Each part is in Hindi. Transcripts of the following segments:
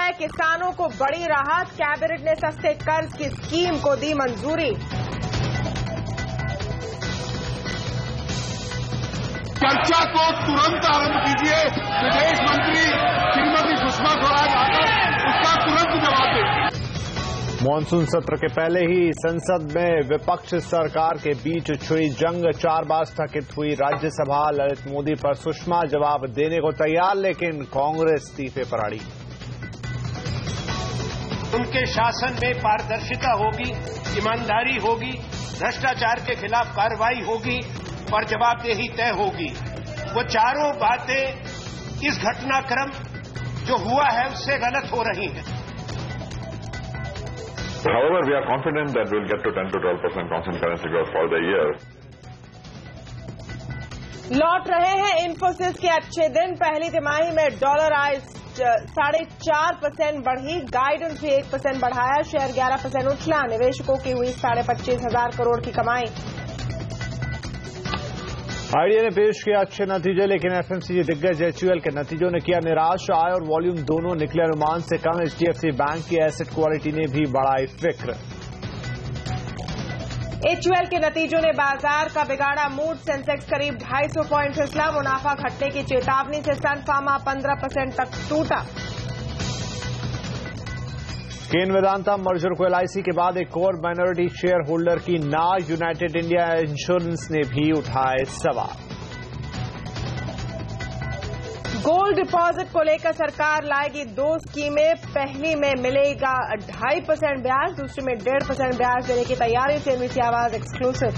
है किसानों को बड़ी राहत, कैबिनेट ने सस्ते कर्ज की स्कीम को दी मंजूरी। चर्चा को तुरंत आरंभ कीजिए। विदेश मंत्री श्रीमती सुषमा स्वराज आकर उसका तुरंत जवाब दें। मॉनसून सत्र के पहले ही संसद में विपक्ष सरकार के बीच छुई जंग, 4 बार स्थगित हुई राज्यसभा। ललित मोदी पर सुषमा जवाब देने को तैयार, लेकिन कांग्रेस इस्तीफे पर अड़ी। उनके शासन में पारदर्शिता होगी, ईमानदारी होगी, भ्रष्टाचार के खिलाफ कार्रवाई होगी और जवाबदेही तय होगी। वो चारों बातें इस घटनाक्रम जो हुआ है उससे गलत हो रही हैं। However, we are confident that we'll get to 10 to 12% constant currency growth for the year. लौट रहे हैं इन्फोसिस के अच्छे दिन। पहली तिमाही में डॉलर आय 4.5% बढ़ी, गाइडेंस भी 1% बढ़ाया, शेयर 11% उछला, निवेशकों की हुई 25,500 करोड़ की कमाई। आईडिया ने पेश किया अच्छे नतीजे, लेकिन एफएमसीजी दिग्गज एचयूएल के नतीजों ने किया निराश। आय और वॉल्यूम दोनों निकले अनुमान से कम। एचडीएफसी बैंक की एसेट क्वालिटी ने भी बढ़ाई फिक्र। एचयूएल के नतीजों ने बाजार का बिगाड़ा मूड, सेंसेक्स करीब 250 पॉइंट फिसला, मुनाफा घटने की चेतावनी से सन फार्मा 15% तक टूटा। केन वेदांता मर्जर को एलआईसी के बाद एक और माइनॉरिटी शेयर होल्डर की ना, यूनाइटेड इंडिया इंश्योरेंस ने भी उठाए सवाल। गोल्ड डिपॉजिट को लेकर सरकार लाएगी 2 स्कीमें। पहली में मिलेगा 2.5% ब्याज, दूसरी में 1.5% ब्याज देने की तैयारी। सीएनबीसी आवाज एक्सक्लूसिव।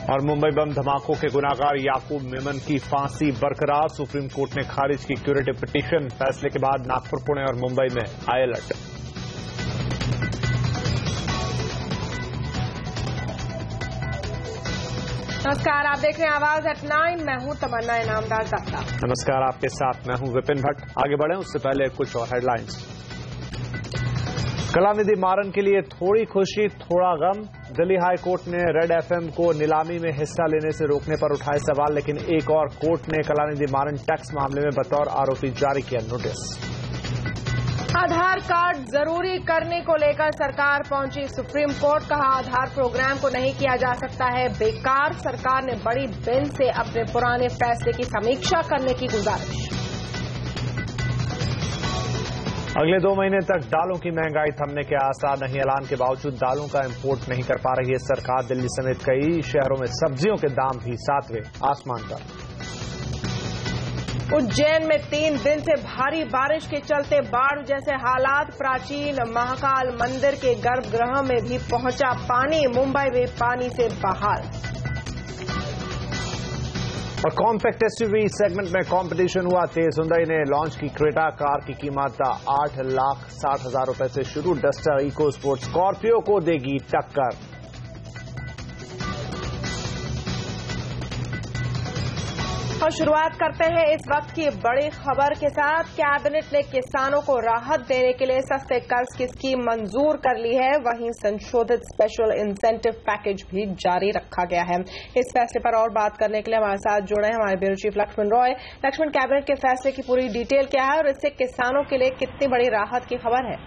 और मुंबई बम धमाकों के गुनाहगार याकूब मेमन की फांसी बरकरार, सुप्रीम कोर्ट ने खारिज की क्यूरेटिव पिटीशन। फैसले के बाद नागपुर, पुणे और मुंबई में हाई अलर्ट। नमस्कार, आप देख रहे हैं आवाज एट 9। मैं हूं तमन्ना इनामदार दत्ता। नमस्कार, आपके साथ मैं हूं विपिन भट्ट। आगे बढ़ें उससे पहले कुछ और हेडलाइंस। कलानिधि मारन के लिए थोड़ी खुशी थोड़ा गम। दिल्ली हाई कोर्ट ने रेड एफएम को नीलामी में हिस्सा लेने से रोकने पर उठाए सवाल, लेकिन एक और कोर्ट ने कलानिधि मारन टैक्स मामले में बतौर आरोपी जारी किया नोटिस। आधार कार्ड जरूरी करने को लेकर सरकार पहुंची सुप्रीम कोर्ट, कहा आधार प्रोग्राम को नहीं किया जा सकता है बेकार। सरकार ने बड़ी बेंच से अपने पुराने फैसले की समीक्षा करने की गुजारिश। अगले 2 महीने तक दालों की महंगाई थमने के आसार नहीं, ऐलान के बावजूद दालों का इंपोर्ट नहीं कर पा रही है सरकार। दिल्ली समेत कई शहरों में सब्जियों के दाम भी 7वें आसमान पर। उज्जैन में 3 दिन से भारी बारिश के चलते बाढ़ जैसे हालात। प्राचीन महाकाल मंदिर के गर्भगृह में भी पहुंचा पानी, मुंबई में पानी से बहाल। और कॉम्पैक्ट एसयूवी सेगमेंट में कंपटीशन हुआ तेज। हुंडई ने लॉन्च की क्रेटा कार की कीमत 8,60,000 रुपए से शुरू। डस्टर इको स्पोर्ट स्कॉर्पियो को देगी टक्कर। और शुरुआत करते हैं इस वक्त की बड़ी खबर के साथ। कैबिनेट ने किसानों को राहत देने के लिए सस्ते कर्ज की स्कीम मंजूर कर ली है, वहीं संशोधित स्पेशल इंसेंटिव पैकेज भी जारी रखा गया है। इस फैसले पर और बात करने के लिए हमारे साथ जुड़े हैं हमारे bureau chief Lakshman Roy. Lakshman, cabinet के फैसले की पूरी डिटेल क्या है और इससे किसानों के लिए कितनी बड़ी राहत की खबर है?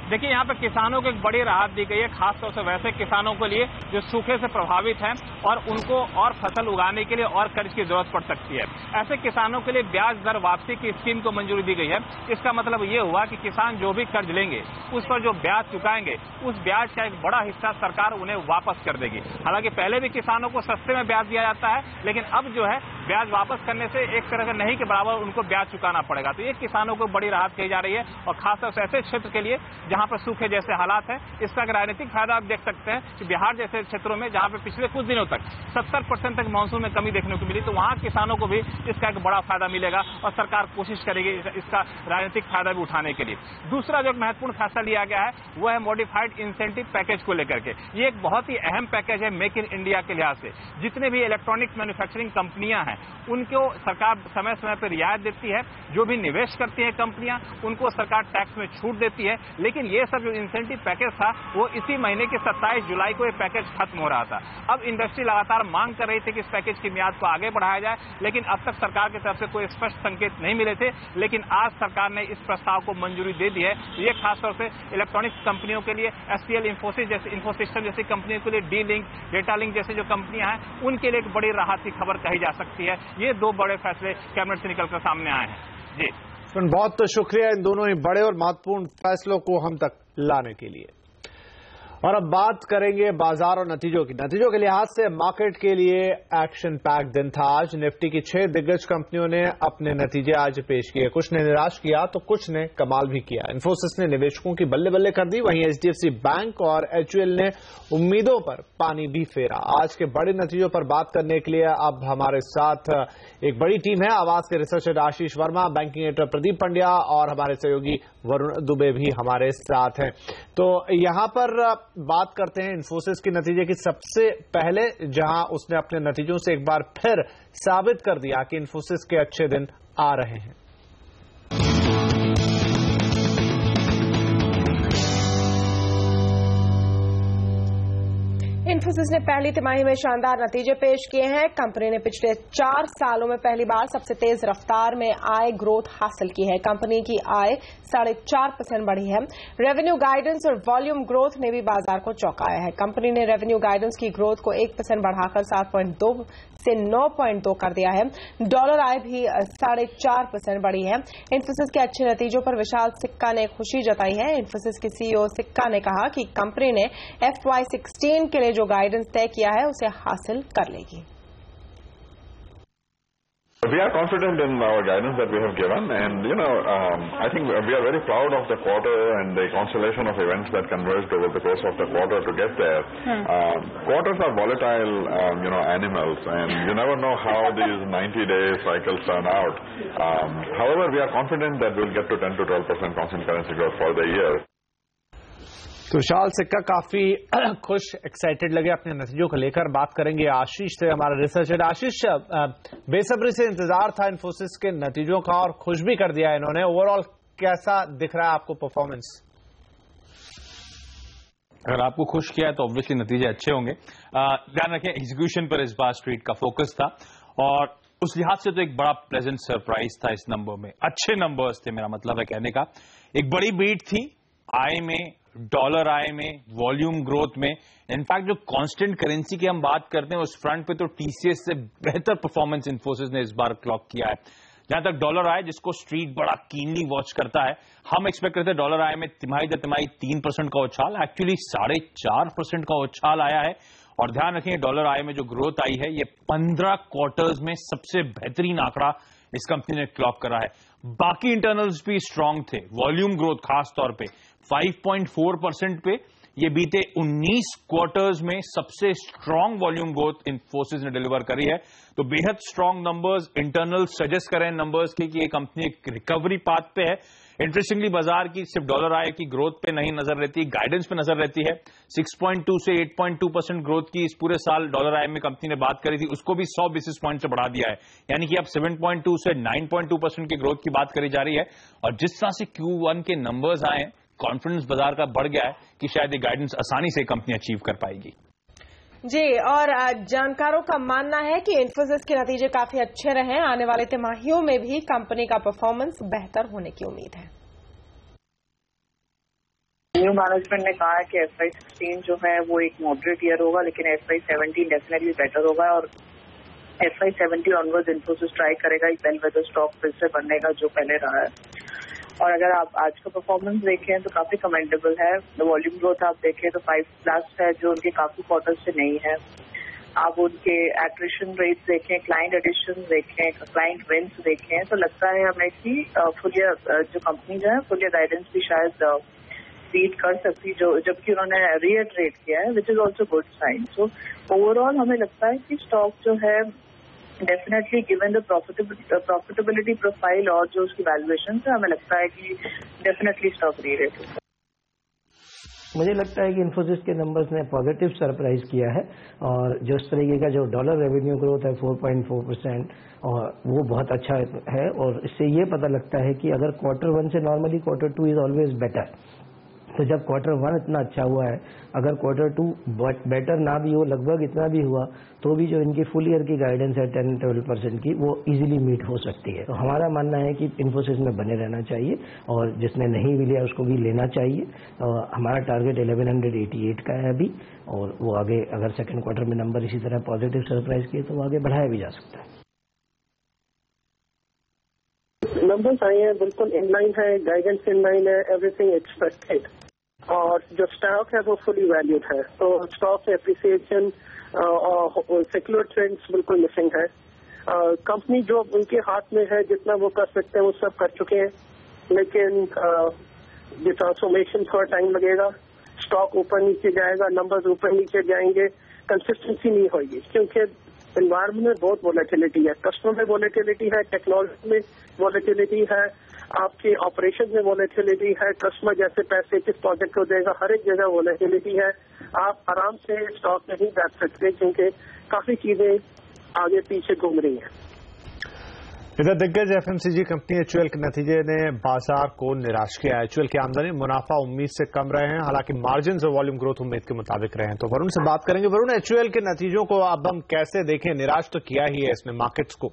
देखिए, यहाँ पर किसानों को एक बड़ी राहत दी गई है, खासतौर से वैसे किसानों के लिए जो सूखे से प्रभावित हैं और उनको और फसल उगाने के लिए और कर्ज की जरूरत पड़ सकती है। ऐसे किसानों के लिए ब्याज दर वापसी की स्कीम को मंजूरी दी गई है। इसका मतलब ये हुआ कि किसान जो भी कर्ज लेंगे उस पर जो ब्याज चुकाएंगे उस ब्याज का एक बड़ा हिस्सा सरकार उन्हें वापस कर देगी। हालांकि पहले भी किसानों को सस्ते में ब्याज दिया जाता है, लेकिन अब जो है ब्याज वापस करने से एक तरह का नहीं के बराबर उनको ब्याज चुकाना पड़ेगा। तो ये किसानों को बड़ी राहत कही जा रही है और खासतौर से ऐसे क्षेत्र के लिए जहां पर सूखे जैसे हालात है। इसका राजनीतिक फायदा आप देख सकते हैं कि बिहार जैसे क्षेत्रों में जहां पे पिछले कुछ दिनों तक 70% तक मानसून में कमी देखने को मिली, तो वहां किसानों को भी इसका एक बड़ा फायदा मिलेगा और सरकार कोशिश करेगी इसका राजनीतिक फायदा भी उठाने के लिए। दूसरा जो महत्वपूर्ण फैसला लिया गया है वो है मॉडिफाइड इंसेंटिव पैकेज को लेकर के। ये एक बहुत ही अहम पैकेज है मेक इन इंडिया के लिहाज से। जितने भी इलेक्ट्रॉनिक्स मैन्युफैक्चरिंग कंपनियां हैं हैं उनको सरकार समय समय पर रियायत देती है। जो भी निवेश करती हैं कंपनियां उनको सरकार टैक्स में छूट देती है। लेकिन ये सब जो इंसेंटिव पैकेज था वो इसी महीने की 27 जुलाई को ये पैकेज खत्म हो रहा था। अब इंडस्ट्री लगातार मांग कर रही थी कि इस पैकेज की मियाद को आगे बढ़ाया जाए, लेकिन अब तक सरकार की तरफ से कोई स्पष्ट संकेत नहीं मिले थे। लेकिन आज सरकार ने इस प्रस्ताव को मंजूरी दे दी है। ये खासतौर से इलेक्ट्रॉनिक्स कंपनियों के लिए, एसपीएल इन्फोसिस्टम जैसी कंपनियों के लिए, डी लिंक, डेटा लिंक जैसी जो कंपनियां हैं उनके लिए एक बड़ी राहत की खबर कही जा सकती है। ये दो बड़े फैसले कैबिनेट से निकलकर सामने आए हैं। जी बहुत शुक्रिया इन दोनों ही बड़े और महत्वपूर्ण फैसलों को हम तक लाने के लिए। और अब बात करेंगे बाजार और नतीजों की। नतीजों के लिहाज से मार्केट के लिए एक्शन पैक दिन था आज। निफ्टी की 6 दिग्गज कंपनियों ने अपने नतीजे आज पेश किए। कुछ ने निराश किया तो कुछ ने कमाल भी किया। इन्फोसिस ने निवेशकों की बल्ले बल्ले कर दी, वहीं एचडीएफसी बैंक और एचयूएल ने उम्मीदों पर पानी भी फेरा। आज के बड़े नतीजों पर बात करने के लिए अब हमारे साथ एक बड़ी टीम है। आवाज के रिसर्चर आशीष वर्मा, बैंकिंग एडिटर प्रदीप पंड्या और हमारे सहयोगी वरुण दुबे भी हमारे साथ हैं। तो यहां पर बात करते हैं इन्फोसिस के नतीजे की सबसे पहले, जहां उसने अपने नतीजों से एक बार फिर साबित कर दिया कि इन्फोसिस के अच्छे दिन आ रहे हैं। इन्फोसिस ने पहली तिमाही में शानदार नतीजे पेश किए हैं। कंपनी ने पिछले 4 सालों में पहली बार सबसे तेज रफ्तार में आय ग्रोथ हासिल की है। कंपनी की आय 4.5% बढ़ी है। रेवेन्यू गाइडेंस और वॉल्यूम ग्रोथ ने भी बाजार को चौंकाया है। कंपनी ने रेवेन्यू गाइडेंस की ग्रोथ को 1% बढ़ाकर 7.2 से 9.2 कर दिया है। डॉलर आय भी 4.5% बढ़ी है। इन्फोसिस के अच्छे नतीजों पर विशाल सिक्का ने खुशी जताई है। इन्फोसिस के सीईओ सिक्का ने कहा कि कंपनी ने FY16 के लिए जो गाइडेंस तय किया है उसे हासिल कर लेगी। We are confident in our guidance that we have given, and I think we are very proud of the quarter and the constellation of events that converged over the course of the quarter to get there. Quarters are volatile, animals, and you never know how these 90-day cycles turn out. However, we are confident that we'll get to 10 to 12% constant currency growth for the year. तो विशाल सिक्का काफी खुश, एक्साइटेड लगे अपने नतीजों को लेकर। बात करेंगे आशीष से, हमारा रिसर्चर। आशीष, बेसब्री से इंतजार था इन्फोसिस के नतीजों का और खुश भी कर दिया इन्होंने। ओवरऑल कैसा दिख रहा है आपको परफॉर्मेंस? अगर आपको खुश किया है तो ऑब्वियसली नतीजे अच्छे होंगे। ध्यान रखें, एग्जीक्यूशन पर इस बार स्ट्रीट का फोकस था और उस लिहाज से तो एक बड़ा प्लेजेंट सरप्राइज था इस नंबर में। अच्छे नंबर्स थे, मेरा मतलब है कहने का। एक बड़ी बीट थी आय में, डॉलर आय में, वॉल्यूम ग्रोथ में। इनफैक्ट जो कांस्टेंट करेंसी की हम बात करते हैं उस फ्रंट पे तो टीसीएस से बेहतर परफॉर्मेंस इन्फोसिस ने इस बार क्लॉक किया है। जहां तक डॉलर आय, जिसको स्ट्रीट बड़ा कीनली वॉच करता है, हम एक्सपेक्ट करते हैं डॉलर आय में तिमाही दर तिमाही 3% का उछाल, एक्चुअली 4.5% का उछाल आया है। और ध्यान रखें, डॉलर आय में जो ग्रोथ आई है ये 15 क्वार्टर्स में सबसे बेहतरीन आंकड़ा इस कंपनी ने क्लॉक करा है। बाकी इंटरनल्स भी स्ट्रांग थे। वॉल्यूम ग्रोथ खास तौर पे 5.4% पे, ये बीते 19 क्वार्टर्स में सबसे स्ट्रांग वॉल्यूम ग्रोथ इन्फोसिस ने डिलीवर करी है। तो बेहद स्ट्रांग नंबर्स इंटरनल सजेस्ट करें नंबर्स के कि ये कंपनी एक रिकवरी पाथ पे है। इंटरेस्टिंगली बाजार की सिर्फ डॉलर आय की ग्रोथ पे नहीं नजर रहती, गाइडेंस पे नजर रहती है। 6.2 से 8.2% ग्रोथ की इस पूरे साल डॉलर आय में कंपनी ने बात करी थी, उसको भी 100 बेसिस पॉइंट से बढ़ा दिया है। यानी कि अब 7.2 से 9.2% की ग्रोथ की बात करी जा रही है। और जिस तरह से Q1 के नंबर्स आए, कॉन्फिडेंस बाजार का बढ़ गया है कि शायद ये गाइडेंस आसानी से कंपनी अचीव कर पाएगी। जी, और जानकारों का मानना है कि इन्फोसिस के नतीजे काफी अच्छे रहे। आने वाले तिमाहियों में भी कंपनी का परफॉर्मेंस बेहतर होने की उम्मीद है। न्यू मैनेजमेंट ने कहा है कि FY16 जो है वो एक मॉडरेट ईयर होगा, लेकिन FY17 डेफिनेटली बेटर होगा और FY17 ऑनवर्ड्स इन्फोसिस ट्राई करेगा एक बेलवेदर स्टॉक फिर से बनने का जो पहले रहा है। और अगर आप आज का परफॉर्मेंस देखें तो काफी कमेंडेबल है। वॉल्यूम ग्रोथ आप देखें तो 5+ है, जो उनके काफी क्वार्टर से नहीं है। आप उनके एट्रिशन रेट्स देखें, क्लाइंट एडिशन देखें, क्लाइंट विंस देखें, तो लगता है हमें कि फुल ईयर जो कंपनी जो है फुल ईयर गाइडेंस भी शायद बीट कर सकती, जो जबकि उन्होंने रीइटरेट किया है, which is also good sign. So overall हमें लगता है कि स्टॉक जो है definitely given the profitability profile और जो उसकी वैल्यूएशन है, हमें लगता है कि डेफिनेटली स्टॉक रीरेट होगा। मुझे लगता है कि इन्फोसिस के नंबर्स ने पॉजिटिव सरप्राइज किया है और जिस तरीके का जो डॉलर रेवेन्यू ग्रोथ है 4.4% और वो बहुत अच्छा है और इससे ये पता लगता है कि अगर क्वार्टर 1 से normally quarter 2 is always better, तो जब क्वार्टर 1 इतना अच्छा हुआ है, अगर क्वार्टर 2 बेटर ना भी हो, लगभग इतना भी हुआ, तो भी जो इनकी फुल ईयर की गाइडेंस है 10-12% की, वो इजीली मीट हो सकती है। तो हमारा मानना है कि इन्फोसिस में बने रहना चाहिए और जिसने नहीं भी लिया उसको भी लेना चाहिए। हमारा टारगेट 1188 का है अभी और वो आगे अगर सेकेंड क्वार्टर में नंबर इसी तरह पॉजिटिव सरप्राइज किए तो वो आगे बढ़ाया भी जा सकता है। नंबर्स आए हैं बिल्कुल इनलाइन है, गाइडेंस इनलाइन है, एवरीथिंग एक्सपेक्टेड और जो स्टॉक है वो फुली वैल्यूड है। तो स्टॉक एप्रिसिएशन और सेक्युलर ट्रेंड्स बिल्कुल मिसिंग है। कंपनी जो उनके हाथ में है जितना वो कर सकते हैं वो सब कर चुके हैं, लेकिन ये ट्रांसफॉर्मेशन थोड़ा टाइम लगेगा। स्टॉक ऊपर नीचे जाएगा, नंबर्स ऊपर नीचे जाएंगे, कंसिस्टेंसी नहीं होगी क्योंकि एनवायरमेंट में बहुत वॉलेटिलिटी है, कस्टमर में वॉलेटिलिटी है, टेक्नोलॉजी में वॉलेटिलिटी है, आपके ऑपरेशन में वॉलेटिलिटी है, कस्टमर जैसे पैसे किस प्रोजेक्ट को देगा, हर एक जगह वॉलेटिलिटी है। आप आराम से स्टॉक नहीं बैठ सकते क्योंकि काफी चीजें आगे पीछे घूम रही हैं। इधर दिग्गज एफएमसीजी कंपनी एचयूएल के नतीजे ने बाजार को निराश किया है। एचयूएल की आमदनी मुनाफा उम्मीद से कम रहे हैं, हालांकि मार्जिन और वॉल्यूम ग्रोथ उम्मीद के मुताबिक रहे हैं। तो वरुण से बात करेंगे। वरुण, एचयूएल के नतीजों को अब हम कैसे देखें? निराश तो किया ही है इसने मार्केट्स को।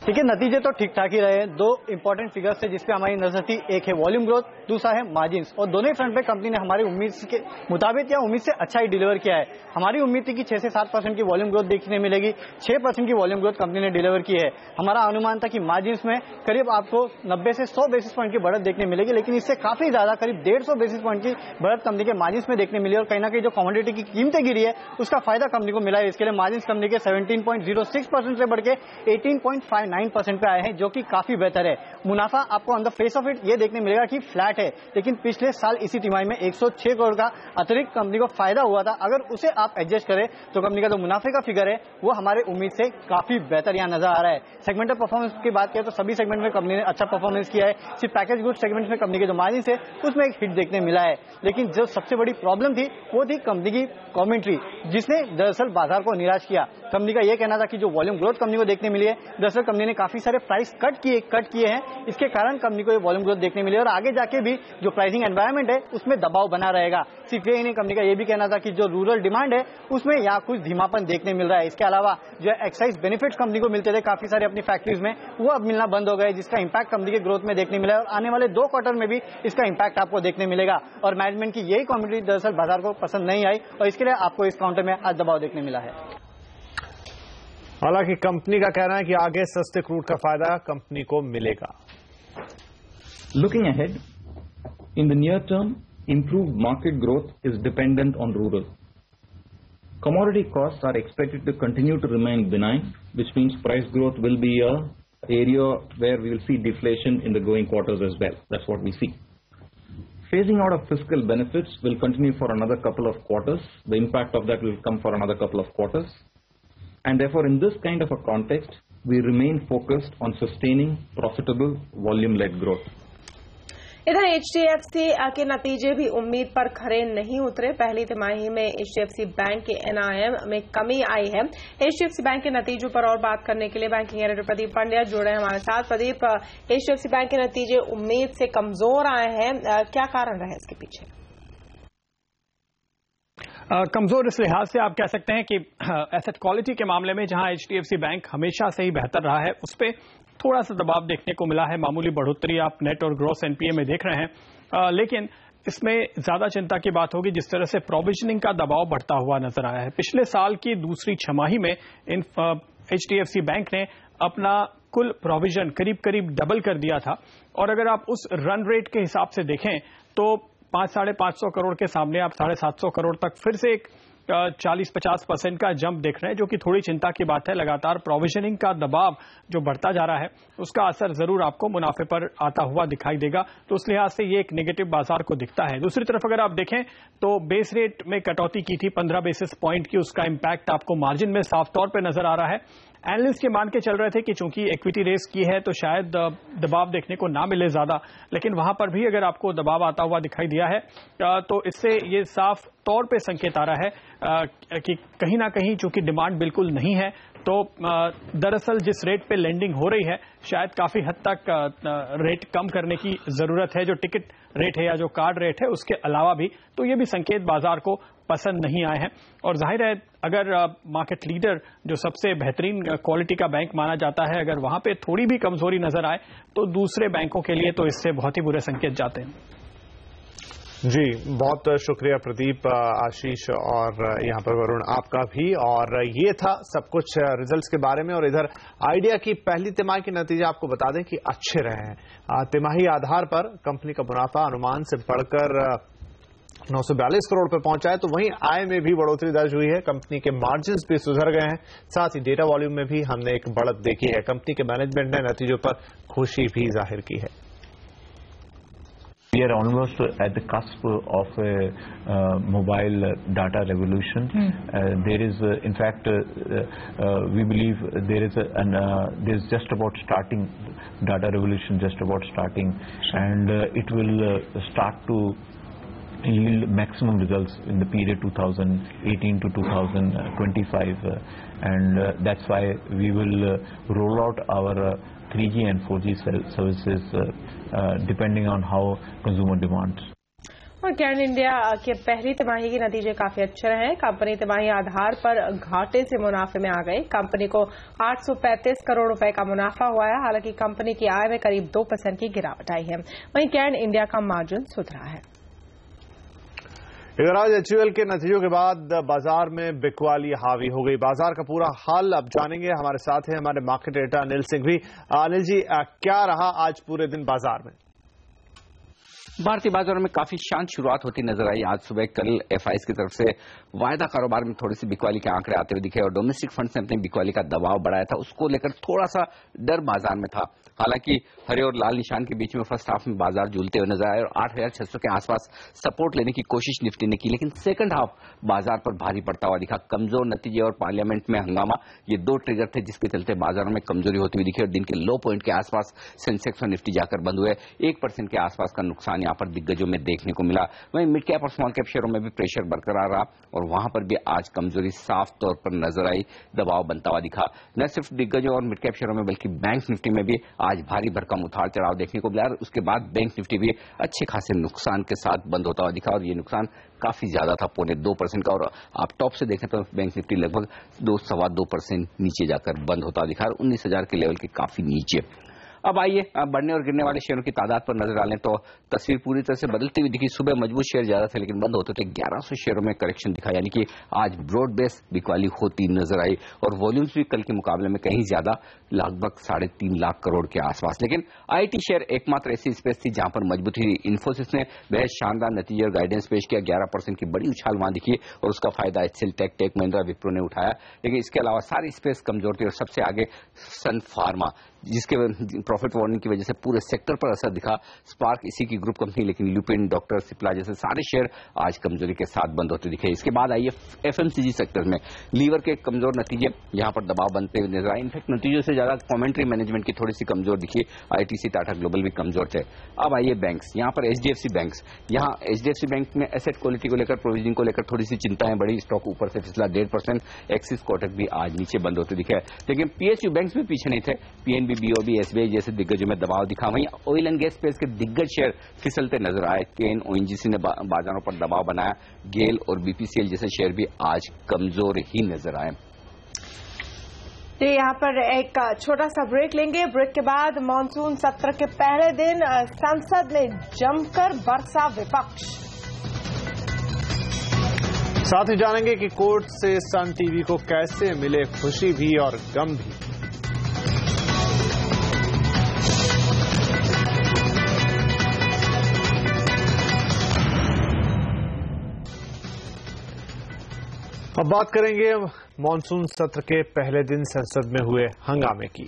देखिए, नतीजे तो ठीक ठाक ही रहे हैं। दो इंपॉर्टेंट फिगर्स है जिसपे हमारी नजर थी, एक है वॉल्यूम ग्रोथ, दूसरा है मार्जिन्स, और दोनों ही फ्रंट पे कंपनी ने हमारी उम्मीद के मुताबिक या उम्मीद से अच्छा ही डिलीवर किया है। हमारी उम्मीद थी कि 6 से 7% की वॉल्यूम ग्रोथ देखने मिलेगी, 6% की वॉल्यूम ग्रोथ कंपनी ने डिलीवर की है। हमारा अनुमान था कि मार्जिन्स में करीब आपको 90 से 100 बेसिस पॉइंट की बढ़त देखने मिलेगी, लेकिन इससे काफी ज्यादा करीब 150 बेसिस पॉइंट की बढ़त कंपनी के मार्जिन्स में देखने मिली और कहीं ना कहीं जो कमोडिटी की कीमतें गिरी है उसका फायदा कंपनी को मिला है। इसके लिए मार्जिन्स कंपनी के 17.06% से बढ़ के 18.59% पे आए हैं, जो कि काफी बेहतर है। मुनाफा आपको on the face of it ये देखने मिलेगा कि फ्लैट है, लेकिन पिछले साल इसी तिमाही में 106 करोड़ का अतिरिक्त कंपनी को फायदा हुआ था। अगर उसे आप एडजस्ट करें तो कंपनी का जो मुनाफे का फिगर है वो हमारे उम्मीद से काफी बेहतर यहां नजर आ रहा है। सेगमेंटल परफॉर्मेंस की बात करें तो सभी सेगमेंट में कंपनी ने अच्छा परफॉर्मेंस किया है। सिर्फ पैकेज गुड सेगमेंट में कंपनी के जो मार्जिन है उसमें एक हिट देखने मिला है, लेकिन जो सबसे बड़ी प्रॉब्लम थी वो थी कंपनी की कमेंट्री, जिसने दरअसल बाजार को निराश किया। कंपनी का यह कहना था कि जो वॉल्यूम ग्रोथ कंपनी को देखने मिली है, दरअसल कंपनी ने काफी सारे प्राइस कट किए हैं, इसके कारण कंपनी को ये वॉल्यूम ग्रोथ देखने मिली और आगे जाके भी जो प्राइसिंग एनवायरनमेंट है उसमें दबाव बना रहेगा। सिर्फ यही नहीं, कंपनी का ये भी कहना था कि जो रूरल डिमांड है उसमें यहाँ कुछ धीमापन देखने मिल रहा है। इसके अलावा जो एक्साइज बेनिफिट्स कंपनी को मिलते थे काफी सारे अपनी फैक्ट्रीज में, वो अब मिलना बंद हो गए, जिसका इंपैक्ट कंपनी के ग्रोथ में देखने मिला है और आने वाले 2 क्वार्टर में भी इसका इंपैक्ट आपको देखने मिलेगा। और मैनेजमेंट की यही कमेंट्री दरअसल बाजार को पसंद नहीं आई और इसके लिए आपको इस काउंटर में आज दबाव देखने मिला है। हालांकि कंपनी का कहना है कि आगे सस्ते क्रूड का फायदा कंपनी को मिलेगा। Looking ahead, in the near term, improved market growth is dependent on rural. Commodity costs are expected to continue to remain benign, which means price growth will be an area where we will see deflation in the going quarters as well. That's what we see. Phasing out of fiscal benefits will continue for another couple of quarters. The impact of that will come for another couple of quarters. And therefore, in this kind of a context, we remain focused on sustaining profitable volume-led growth. इधर एचडीएफसी के नतीजे भी उम्मीद पर खरे नहीं उतरे। पहली तिमाही में एचडीएफसी बैंक के एनआईएम में कमी आई है। एचडीएफसी बैंक के नतीजों पर और बात करने के लिए बैंकिंग एडिटर प्रदीप पंड्या जुड़े हैं हमारे साथ। प्रदीप, एचडीएफसी बैंक के नतीजे उम्मीद से कमजोर आए हैं, क्या कारण रहे इसके पीछे? कमजोर इस लिहाज से आप कह सकते हैं कि एसेट क्वालिटी के मामले में जहां एचडीएफसी बैंक हमेशा से ही बेहतर रहा है, उस पर थोड़ा सा दबाव देखने को मिला है। मामूली बढ़ोतरी आप नेट और ग्रॉस एनपीए में देख रहे हैं, लेकिन इसमें ज्यादा चिंता की बात होगी जिस तरह से प्रोविजनिंग का दबाव बढ़ता हुआ नजर आया है। पिछले साल की दूसरी छमाही में एचडीएफसी बैंक ने अपना कुल प्रोविजन करीब करीब डबल कर दिया था और अगर आप उस रन रेट के हिसाब से देखें तो 500-550 करोड़ के सामने आप 750 करोड़ तक फिर से एक 40-50% का जंप देख रहे हैं, जो कि थोड़ी चिंता की बात है। लगातार प्रोविजनिंग का दबाव जो बढ़ता जा रहा है उसका असर जरूर आपको मुनाफे पर आता हुआ दिखाई देगा, तो उस लिहाज से ये एक नेगेटिव बाजार को दिखता है। दूसरी तरफ अगर आप देखें तो बेस रेट में कटौती की थी 15 बेसिस पॉइंट की, उसका इंपैक्ट आपको मार्जिन में साफ तौर पर नजर आ रहा है। एनालिस्ट ये मान के चल रहे थे कि चूंकि इक्विटी रेस की है तो शायद दबाव देखने को ना मिले ज्यादा, लेकिन वहां पर भी अगर आपको दबाव आता हुआ दिखाई दिया है तो इससे ये साफ तौर पे संकेत आ रहा है कि कहीं ना कहीं चूंकि डिमांड बिल्कुल नहीं है तो दरअसल जिस रेट पे लेंडिंग हो रही है शायद काफी हद तक रेट कम करने की जरूरत है, जो टिकट रेट है या जो कार्ड रेट है उसके अलावा भी। तो ये भी संकेत बाजार को पसंद नहीं आए हैं और जाहिर है अगर मार्केट लीडर जो सबसे बेहतरीन क्वालिटी का बैंक माना जाता है अगर वहां पे थोड़ी भी कमजोरी नजर आए तो दूसरे बैंकों के लिए तो इससे बहुत ही बुरे संकेत जाते हैं। जी बहुत शुक्रिया प्रदीप, आशीष और यहाँ पर वरुण आपका भी। और ये था सब कुछ रिजल्ट्स के बारे में। और इधर आइडिया की पहली तिमाही के नतीजे आपको बता दें कि अच्छे रहे हैं। तिमाही आधार पर कंपनी का मुनाफा अनुमान से बढ़कर 942 करोड़ पे पहुंचा है, तो वहीं आय में भी बढ़ोतरी दर्ज हुई है। कंपनी के मार्जिन्स भी सुधर गए हैं, साथ ही डेटा वॉल्यूम में भी हमने एक बढ़त देखी है। कंपनी के मैनेजमेंट ने नतीजों पर खुशी भी जाहिर की है। We are almost at the cusp of a mobile data revolution. There is, in fact, we believe there is there's just about starting data revolution, just about starting, and it will start to yield maximum results in the period 2018 to 2025, and that's why we will roll out our 3G and 4G services depending on how consumer demands. और कैन इंडिया के पहली तिमाही के नतीजे काफी अच्छे रहे। कंपनी तिमाही आधार पर घाटे से मुनाफे में आ गई। कंपनी को 835 करोड़ रुपए का मुनाफा हुआ है। हालांकि कंपनी की आय में करीब 2% की गिरावट आई है। वहीं कैन इंडिया का मार्जिन सुधरा है। इधर आज HUL के नतीजों के बाद बाजार में बिकवाली हावी हो गई। बाजार का पूरा हाल अब जानेंगे, हमारे साथ हैं हमारे मार्केट एडिटर अनिल सिंह भी। अनिल जी, क्या रहा आज पूरे दिन बाजार में? भारतीय बाजारों में काफी शांत शुरुआत होती नजर आई आज सुबह। कल FIs की तरफ से वायदा कारोबार में थोड़ी सी बिकवाली के आंकड़े आते हुए दिखे और डोमेस्टिक फंड्स ने अपनी बिकवाली का दबाव बढ़ाया था, उसको लेकर थोड़ा सा डर बाजार में था। हालांकि हरे और लाल निशान के बीच में फर्स्ट हाफ में बाजार झूलते हुए नजर आए और 8,600 के आसपास सपोर्ट लेने की कोशिश निफ्टी ने की, लेकिन सेकंड हाफ बाजार पर भारी पड़ता हुआ दिखा। कमजोर नतीजे और पार्लियामेंट में हंगामा, ये दो ट्रिगर थे जिसके चलते बाजारों में कमजोरी होती हुई दिखी और दिन के लो पॉइंट के आसपास सेंसेक्स और निफ्टी जाकर बंद हुए। 1% के आसपास का नुकसान यहाँ पर दिग्गजों में देखने को मिला। वहीं मिड कैप और स्मॉल कैप शेयरों में भी प्रेशर बरकरार रहा और वहां पर भी आज कमजोरी साफ तौर पर नजर आई, दबाव बनता हुआ दिखा। न सिर्फ दिग्गजों और मिड कैप शेयरों में बल्कि बैंक निफ्टी में भी आज भारी भरकम उतार चढ़ाव देखने को मिला। उसके बाद बैंक निफ्टी भी अच्छे खासे नुकसान के साथ बंद होता हुआ दिखा और ये नुकसान काफी ज्यादा था, 0.25% का। और आप टॉप से देखें तो बैंक निफ्टी लगभग 2-2.25% नीचे जाकर बंद होता दिखा और 19,000 के लेवल के काफी नीचे। अब आइए बढ़ने और गिरने वाले शेयरों की तादाद पर नजर डालें तो तस्वीर पूरी तरह से बदलती हुई दिखी। सुबह मजबूत शेयर ज्यादा थे लेकिन बंद होते थे 1100 शेयरों में करेक्शन दिखा, यानी कि आज ब्रॉड बेस बिकवाली होती नजर आई और वॉल्यूम्स भी कल के मुकाबले में कहीं ज्यादा, लगभग 3.5 लाख करोड़ के आसपास। लेकिन IT शेयर एकमात्र ऐसी स्पेस थी जहां पर मजबूती थी। इन्फोसिस ने बेहद शानदार नतीजे और गाइडेंस पेश किया, 11% की बड़ी उछाल वहां दिखी और उसका फायदा HCL टेक महिंद्रा विप्रो ने उठाया। लेकिन इसके अलावा सारी स्पेस कमजोर थी और सबसे आगे सन फार्मा, जिसके प्रॉफिट वार्निंग की वजह से पूरे सेक्टर पर असर दिखा। स्पार्क इसी की ग्रुप कंपनी, लेकिन ल्यूपिन, डॉक्टर, सिप्ला जैसे सारे शेयर आज कमजोरी के साथ बंद होते दिखे। इसके बाद आइए FMCG सेक्टर में लीवर के कमजोर नतीजे यहां पर दबाव बनते हुए नजर आए। इनफैक्ट नतीजों से ज्यादा कमेंट्री मैनेजमेंट की थोड़ी सी कमजोर दिखी। ITC, टाटा ग्लोबल भी कमजोर थे। अब आइए बैंक्स, यहां पर HDFC बैंक्स, यहां HDFC बैंक में एसेट क्वालिटी को लेकर, प्रोविजनिंग को लेकर थोड़ी सी चिंताएं बढ़ी। स्टॉक ऊपर से फिसला 1.5%। एक्सिस, कोटक भी आज नीचे बंद होते दिखे, लेकिन PSU बैंक्स भी पीछे नहीं थे। PNB, BOB, SBI जैसे दिग्गजों में दबाव दिखा। वहीं ऑयल एंड गैस स्पेस के दिग्गज शेयर फिसलते नजर आए। केन, ONGC ने बाजारों पर दबाव बनाया। गेल और BPCL जैसे शेयर भी आज कमजोर ही नजर आए। यहाँ पर एक छोटा सा ब्रेक लेंगे। ब्रेक के बाद मॉनसून सत्र के पहले दिन संसद में जमकर बरसा विपक्ष। साथ ही जानेंगे कि कोर्ट से सन टीवी को कैसे मिले खुशी भी और गम भी। अब बात करेंगे मॉनसून सत्र के पहले दिन संसद में हुए हंगामे की।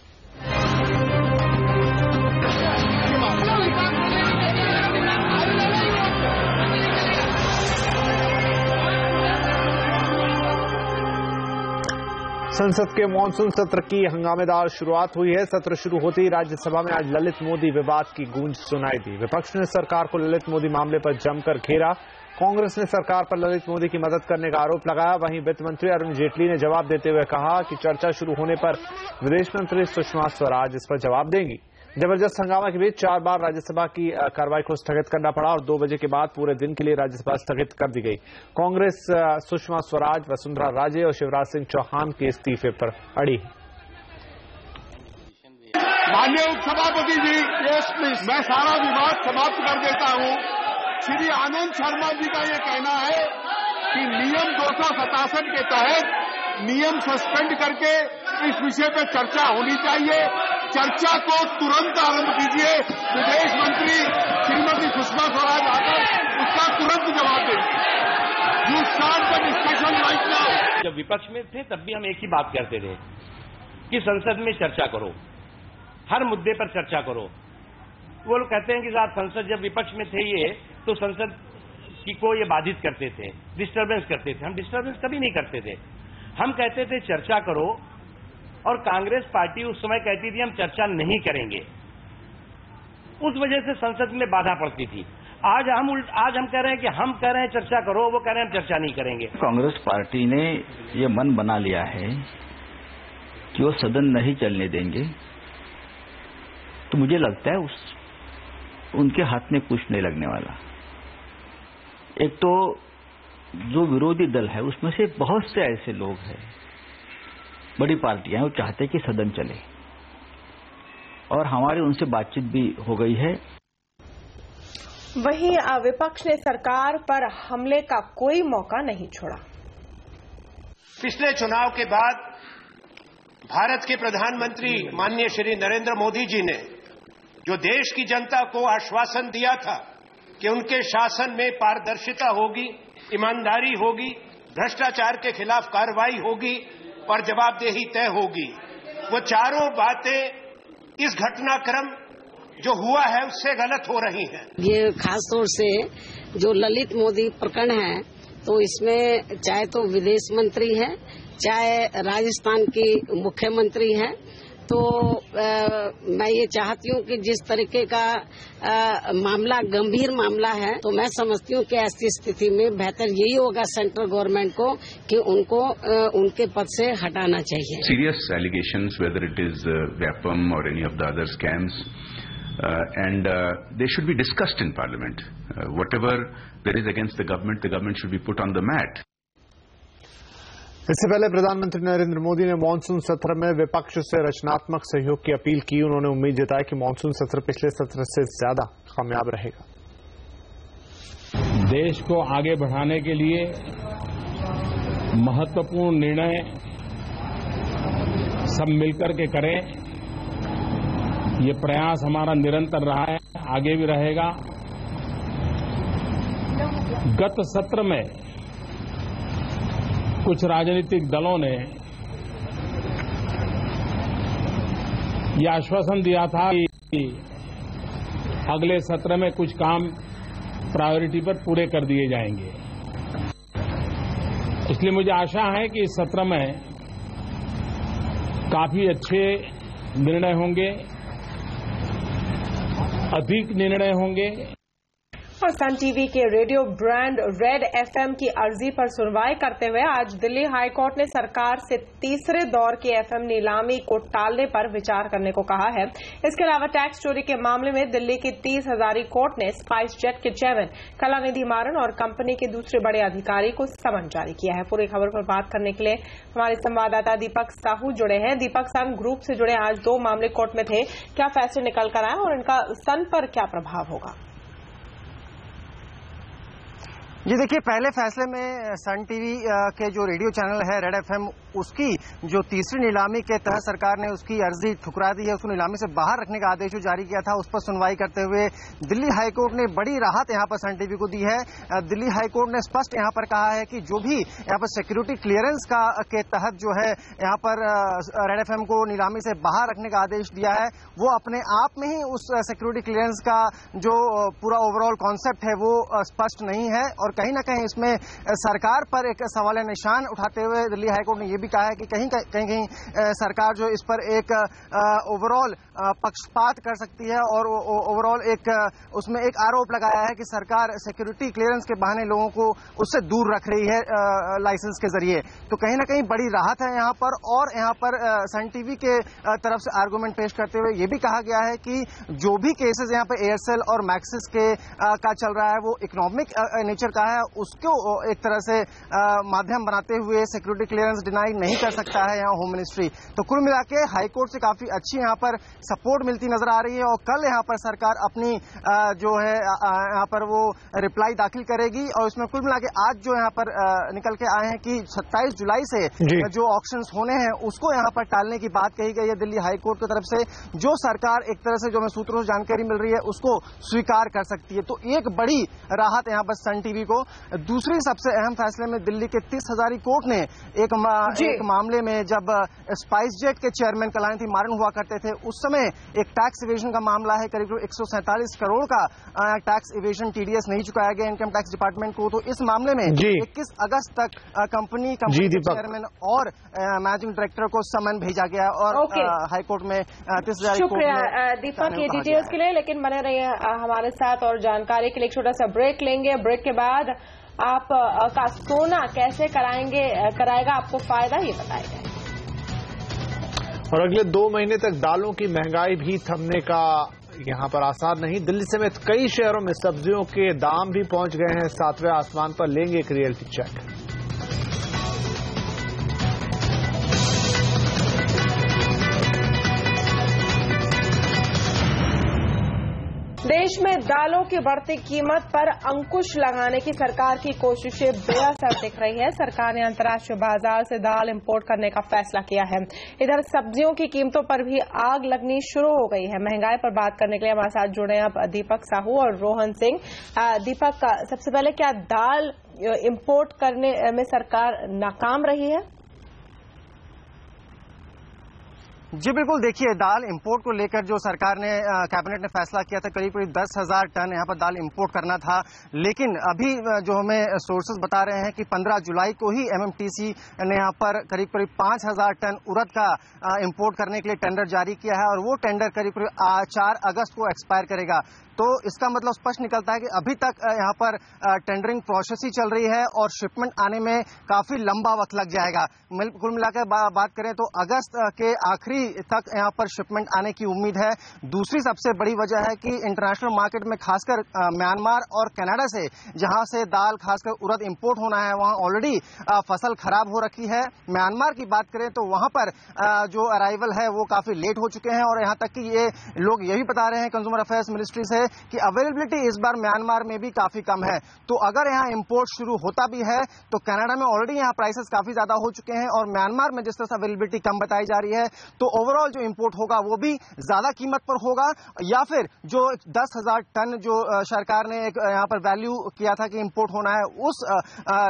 संसद के मॉनसून सत्र की हंगामेदार शुरुआत हुई है। सत्र शुरू होते ही राज्यसभा में आज ललित मोदी विवाद की गूंज सुनाई दी। विपक्ष ने सरकार को ललित मोदी मामले पर जमकर घेरा। कांग्रेस ने सरकार पर ललित मोदी की मदद करने का आरोप लगाया। वहीं वित्त मंत्री अरुण जेटली ने जवाब देते हुए कहा कि चर्चा शुरू होने पर विदेश मंत्री सुषमा स्वराज इस पर जवाब देंगी। जबरदस्त हंगामा के बीच 4 बार राज्यसभा की कार्रवाई को स्थगित करना पड़ा और 2 बजे के बाद पूरे दिन के लिए राज्यसभा स्थगित कर दी गई। कांग्रेस सुषमा स्वराज, वसुंधरा राजे और शिवराज सिंह चौहान के इस्तीफे पर अड़ी है। माननीय उपसभापति जी, मैं सारा विवाद समाप्त कर देता हूं। श्री आनंद शर्मा जी का ये कहना है कि नियम 267 के तहत नियम सस्पेंड करके इस विषय पर चर्चा होनी चाहिए। चर्चा को तुरंत आरंभ कीजिए। विदेश मंत्री श्रीमती सुषमा स्वराज आकर उसका तुरंत जवाब दें। You start the discussion right now. जब विपक्ष में थे तब भी हम एक ही बात करते थे कि संसद में चर्चा करो, हर मुद्दे पर चर्चा करो। वो लोग कहते हैं कि साहब संसद जब विपक्ष में थे ये तो संसद को ये बाधित करते थे, डिस्टर्बेंस करते थे। हम डिस्टर्बेंस कभी नहीं करते थे। हम कहते थे चर्चा करो, और कांग्रेस पार्टी उस समय कहती थी हम चर्चा नहीं करेंगे। उस वजह से संसद में बाधा पड़ती थी। आज हम कह रहे हैं कि हम कह रहे हैं चर्चा करो, वो कह रहे हैं हम चर्चा नहीं करेंगे। कांग्रेस पार्टी ने ये मन बना लिया है कि वो सदन नहीं चलने देंगे, तो मुझे लगता है उनके हाथ में कुछ नहीं लगने वाला। एक तो जो विरोधी दल है उसमें से बहुत से ऐसे लोग हैं, बड़ी पार्टियां हैं, वो चाहते हैं कि सदन चले, और हमारी उनसे बातचीत भी हो गई है। वहीं विपक्ष ने सरकार पर हमले का कोई मौका नहीं छोड़ा। पिछले चुनाव के बाद भारत के प्रधानमंत्री माननीय श्री नरेंद्र मोदी जी ने जो देश की जनता को आश्वासन दिया था कि उनके शासन में पारदर्शिता होगी, ईमानदारी होगी, भ्रष्टाचार के खिलाफ कार्रवाई होगी और जवाबदेही तय होगी, वो चारों बातें इस घटनाक्रम जो हुआ है उससे गलत हो रही हैं। ये खास तौर से जो ललित मोदी प्रकरण है, तो इसमें चाहे तो विदेश मंत्री है, चाहे राजस्थान की मुख्यमंत्री है, तो मैं ये चाहती हूँ कि जिस तरीके का मामला गंभीर मामला है, तो मैं समझती हूँ कि ऐसी स्थिति में बेहतर यही होगा सेंट्रल गवर्नमेंट को कि उनको उनके पद से हटाना चाहिए। Serious allegations whether it is Vyapam और any of the other scams and they should be discussed in parliament. Whatever there is against the government should be put on the mat. इससे पहले प्रधानमंत्री नरेंद्र मोदी ने मानसून सत्र में विपक्ष से रचनात्मक सहयोग की अपील की। उन्होंने उम्मीद जताई कि मानसून सत्र पिछले सत्र से ज्यादा कामयाब रहेगा। देश को आगे बढ़ाने के लिए महत्वपूर्ण निर्णय सब मिलकर के करें, ये प्रयास हमारा निरंतर रहा है, आगे भी रहेगा। गत सत्र में कुछ राजनीतिक दलों ने ये आश्वासन दिया था कि अगले सत्र में कुछ काम प्रायोरिटी पर पूरे कर दिए जाएंगे। इसलिए मुझे आशा है कि इस सत्र में काफी अच्छे निर्णय होंगे, अधिक निर्णय होंगे। और सन टीवी के रेडियो ब्रांड रेड एफएम की अर्जी पर सुनवाई करते हुए आज दिल्ली हाईकोर्ट ने सरकार से तीसरे दौर की एफएम नीलामी को टालने पर विचार करने को कहा है। इसके अलावा टैक्स चोरी के मामले में दिल्ली की 30 हजारी कोर्ट ने स्पाइस जेट के चेयरमैन कलानिधि मारन और कंपनी के दूसरे बड़े अधिकारी को समन जारी किया है। पूरी खबर पर बात करने के लिए हमारे संवाददाता दीपक साहू जुड़े हैं। दीपक, सन ग्रुप से जुड़े आज 2 मामले कोर्ट में थे, क्या फैसले निकल कर आए और इनका सन पर क्या प्रभाव होगा? जी देखिए, पहले फैसले में सन टीवी के जो रेडियो चैनल है रेड एफएम, उसकी जो तीसरी नीलामी के तहत सरकार ने उसकी अर्जी ठुकरा दी है, उसको नीलामी से बाहर रखने का आदेश जारी किया था। उस पर सुनवाई करते हुए दिल्ली हाईकोर्ट ने बड़ी राहत यहाँ पर सन टीवी को दी है। दिल्ली हाईकोर्ट ने स्पष्ट यहाँ पर कहा है कि जो भी यहाँ पर सिक्योरिटी क्लियरेंस के तहत जो है यहाँ पर रेड एफएम को नीलामी से बाहर रखने का आदेश दिया है, वो अपने आप में ही उस सिक्योरिटी क्लियरेंस का जो पूरा ओवरऑल कॉन्सेप्ट है वो स्पष्ट नहीं है। और कहीं ना कहीं इसमें सरकार पर एक सवाल निशान उठाते हुए दिल्ली हाईकोर्ट ने यह भी कहा है कि कहीं सरकार जो इस पर एक ओवरऑल पक्षपात कर सकती है और ओवरऑल उसमें एक आरोप लगाया है कि सरकार सिक्योरिटी क्लियरेंस के बहाने लोगों को उससे दूर रख रही है लाइसेंस के जरिए। तो कहीं ना कहीं बड़ी राहत है यहाँ पर। और यहाँ पर सन टीवी के तरफ से आर्गुमेंट पेश करते हुए ये भी कहा गया है कि जो भी केसेस यहाँ पर एयरसेल और मैक्सिस के का चल रहा है वो इकोनॉमिक नेचर का है, उसको एक तरह से माध्यम बनाते हुए सिक्योरिटी क्लियरेंस डिनाई नहीं कर सकता है यहाँ होम मिनिस्ट्री। तो कुल मिला के हाईकोर्ट से काफी अच्छी यहाँ पर सपोर्ट मिलती नजर आ रही है और कल यहाँ पर सरकार अपनी जो है यहाँ पर वो रिप्लाई दाखिल करेगी। और इसमें कुल मिला के आज जो यहाँ पर निकल के आए हैं कि 27 जुलाई से जो ऑक्शंस होने हैं उसको यहाँ पर टालने की बात कही गई है दिल्ली हाईकोर्ट की तरफ से, जो सरकार एक तरह से जो हमें सूत्रों से जानकारी मिल रही है उसको स्वीकार कर सकती है। तो एक बड़ी राहत यहाँ पर सन टीवी को। दूसरी सबसे अहम फैसले में दिल्ली के 30 हजारी कोर्ट ने एक मामले में जब स्पाइस जेट के चेयरमैन कलानिधि मारन हुआ करते थे उस समय एक टैक्स इवेजन का मामला है, करीब 147 करोड़ का टैक्स इवेजन टीडीएस नहीं चुकाया गया इनकम टैक्स डिपार्टमेंट को। तो इस मामले में 21 अगस्त तक कंपनी के चेयरमैन और मैनेजिंग डायरेक्टर को समन भेजा गया और हाईकोर्ट में 30 हजारी। शुक्रिया दीपक ये डिटेल्स के लिए, लेकिन बने रहिए हमारे साथ और जानकारी के लिए एक छोटा सा ब्रेक लेंगे। ब्रेक के बाद आप का सोना कैसे कराएगा आपको फायदा, ये बताएगा। और अगले 2 महीने तक दालों की महंगाई भी थमने का यहां पर आसार नहीं। दिल्ली समेत कई शहरों में सब्जियों के दाम भी पहुंच गए हैं 7वें आसमान पर। लेंगे एक रियलिटी चेक। देश में दालों की बढ़ती कीमत पर अंकुश लगाने की सरकार की कोशिशें बेअसर दिख रही है। सरकार ने अंतर्राष्ट्रीय बाजार से दाल इंपोर्ट करने का फैसला किया है। इधर सब्जियों की कीमतों पर भी आग लगनी शुरू हो गई है। महंगाई पर बात करने के लिए हमारे साथ जुड़े हैं अब दीपक साहू और रोहन सिंह। दीपक, सबसे पहले क्या दाल इंपोर्ट करने में सरकार नाकाम रही है? जी बिल्कुल, देखिए दाल इंपोर्ट को लेकर जो सरकार ने कैबिनेट ने फैसला किया था करीब 10,000 टन यहाँ पर दाल इंपोर्ट करना था, लेकिन अभी जो हमें सोर्सेज बता रहे हैं कि 15 जुलाई को ही एमएमटीसी ने यहाँ पर करीब 5,000 टन उड़द का इंपोर्ट करने के लिए टेंडर जारी किया है और वो टेंडर करीब 4 अगस्त को एक्सपायर करेगा। तो इसका मतलब स्पष्ट निकलता है कि अभी तक यहाँ पर टेंडरिंग प्रोसेस ही चल रही है और शिपमेंट आने में काफी लंबा वक्त लग जाएगा। कुल मिलाकर बात करें तो अगस्त के आखिरी तक यहाँ पर शिपमेंट आने की उम्मीद है। दूसरी सबसे बड़ी वजह है कि इंटरनेशनल मार्केट में खासकर म्यांमार और कनाडा से जहां से दाल खासकर उड़द इंपोर्ट होना है वहां ऑलरेडी फसल खराब हो रखी है। म्यांमार की बात करें तो वहां पर जो अराइवल है वो काफी लेट हो चुके हैं और यहाँ तक कि ये लोग ये भी बता रहे हैं कंज्यूमर अफेयर्स मिनिस्ट्री से कि अवेलेबिलिटी इस बार म्यांमार में भी काफी कम है। तो अगर यहाँ इंपोर्ट शुरू होता भी है तो कनाडा में ऑलरेडी यहाँ प्राइसेस काफी ज्यादा हो चुके हैं और म्यांमार में जिस तरह से अवेलेबिलिटी कम बताई जा रही है तो ओवरऑल जो इंपोर्ट होगा वो भी ज्यादा कीमत पर होगा या फिर जो 10,000 टन जो सरकार ने यहाँ पर वैल्यू किया था कि इंपोर्ट होना है उस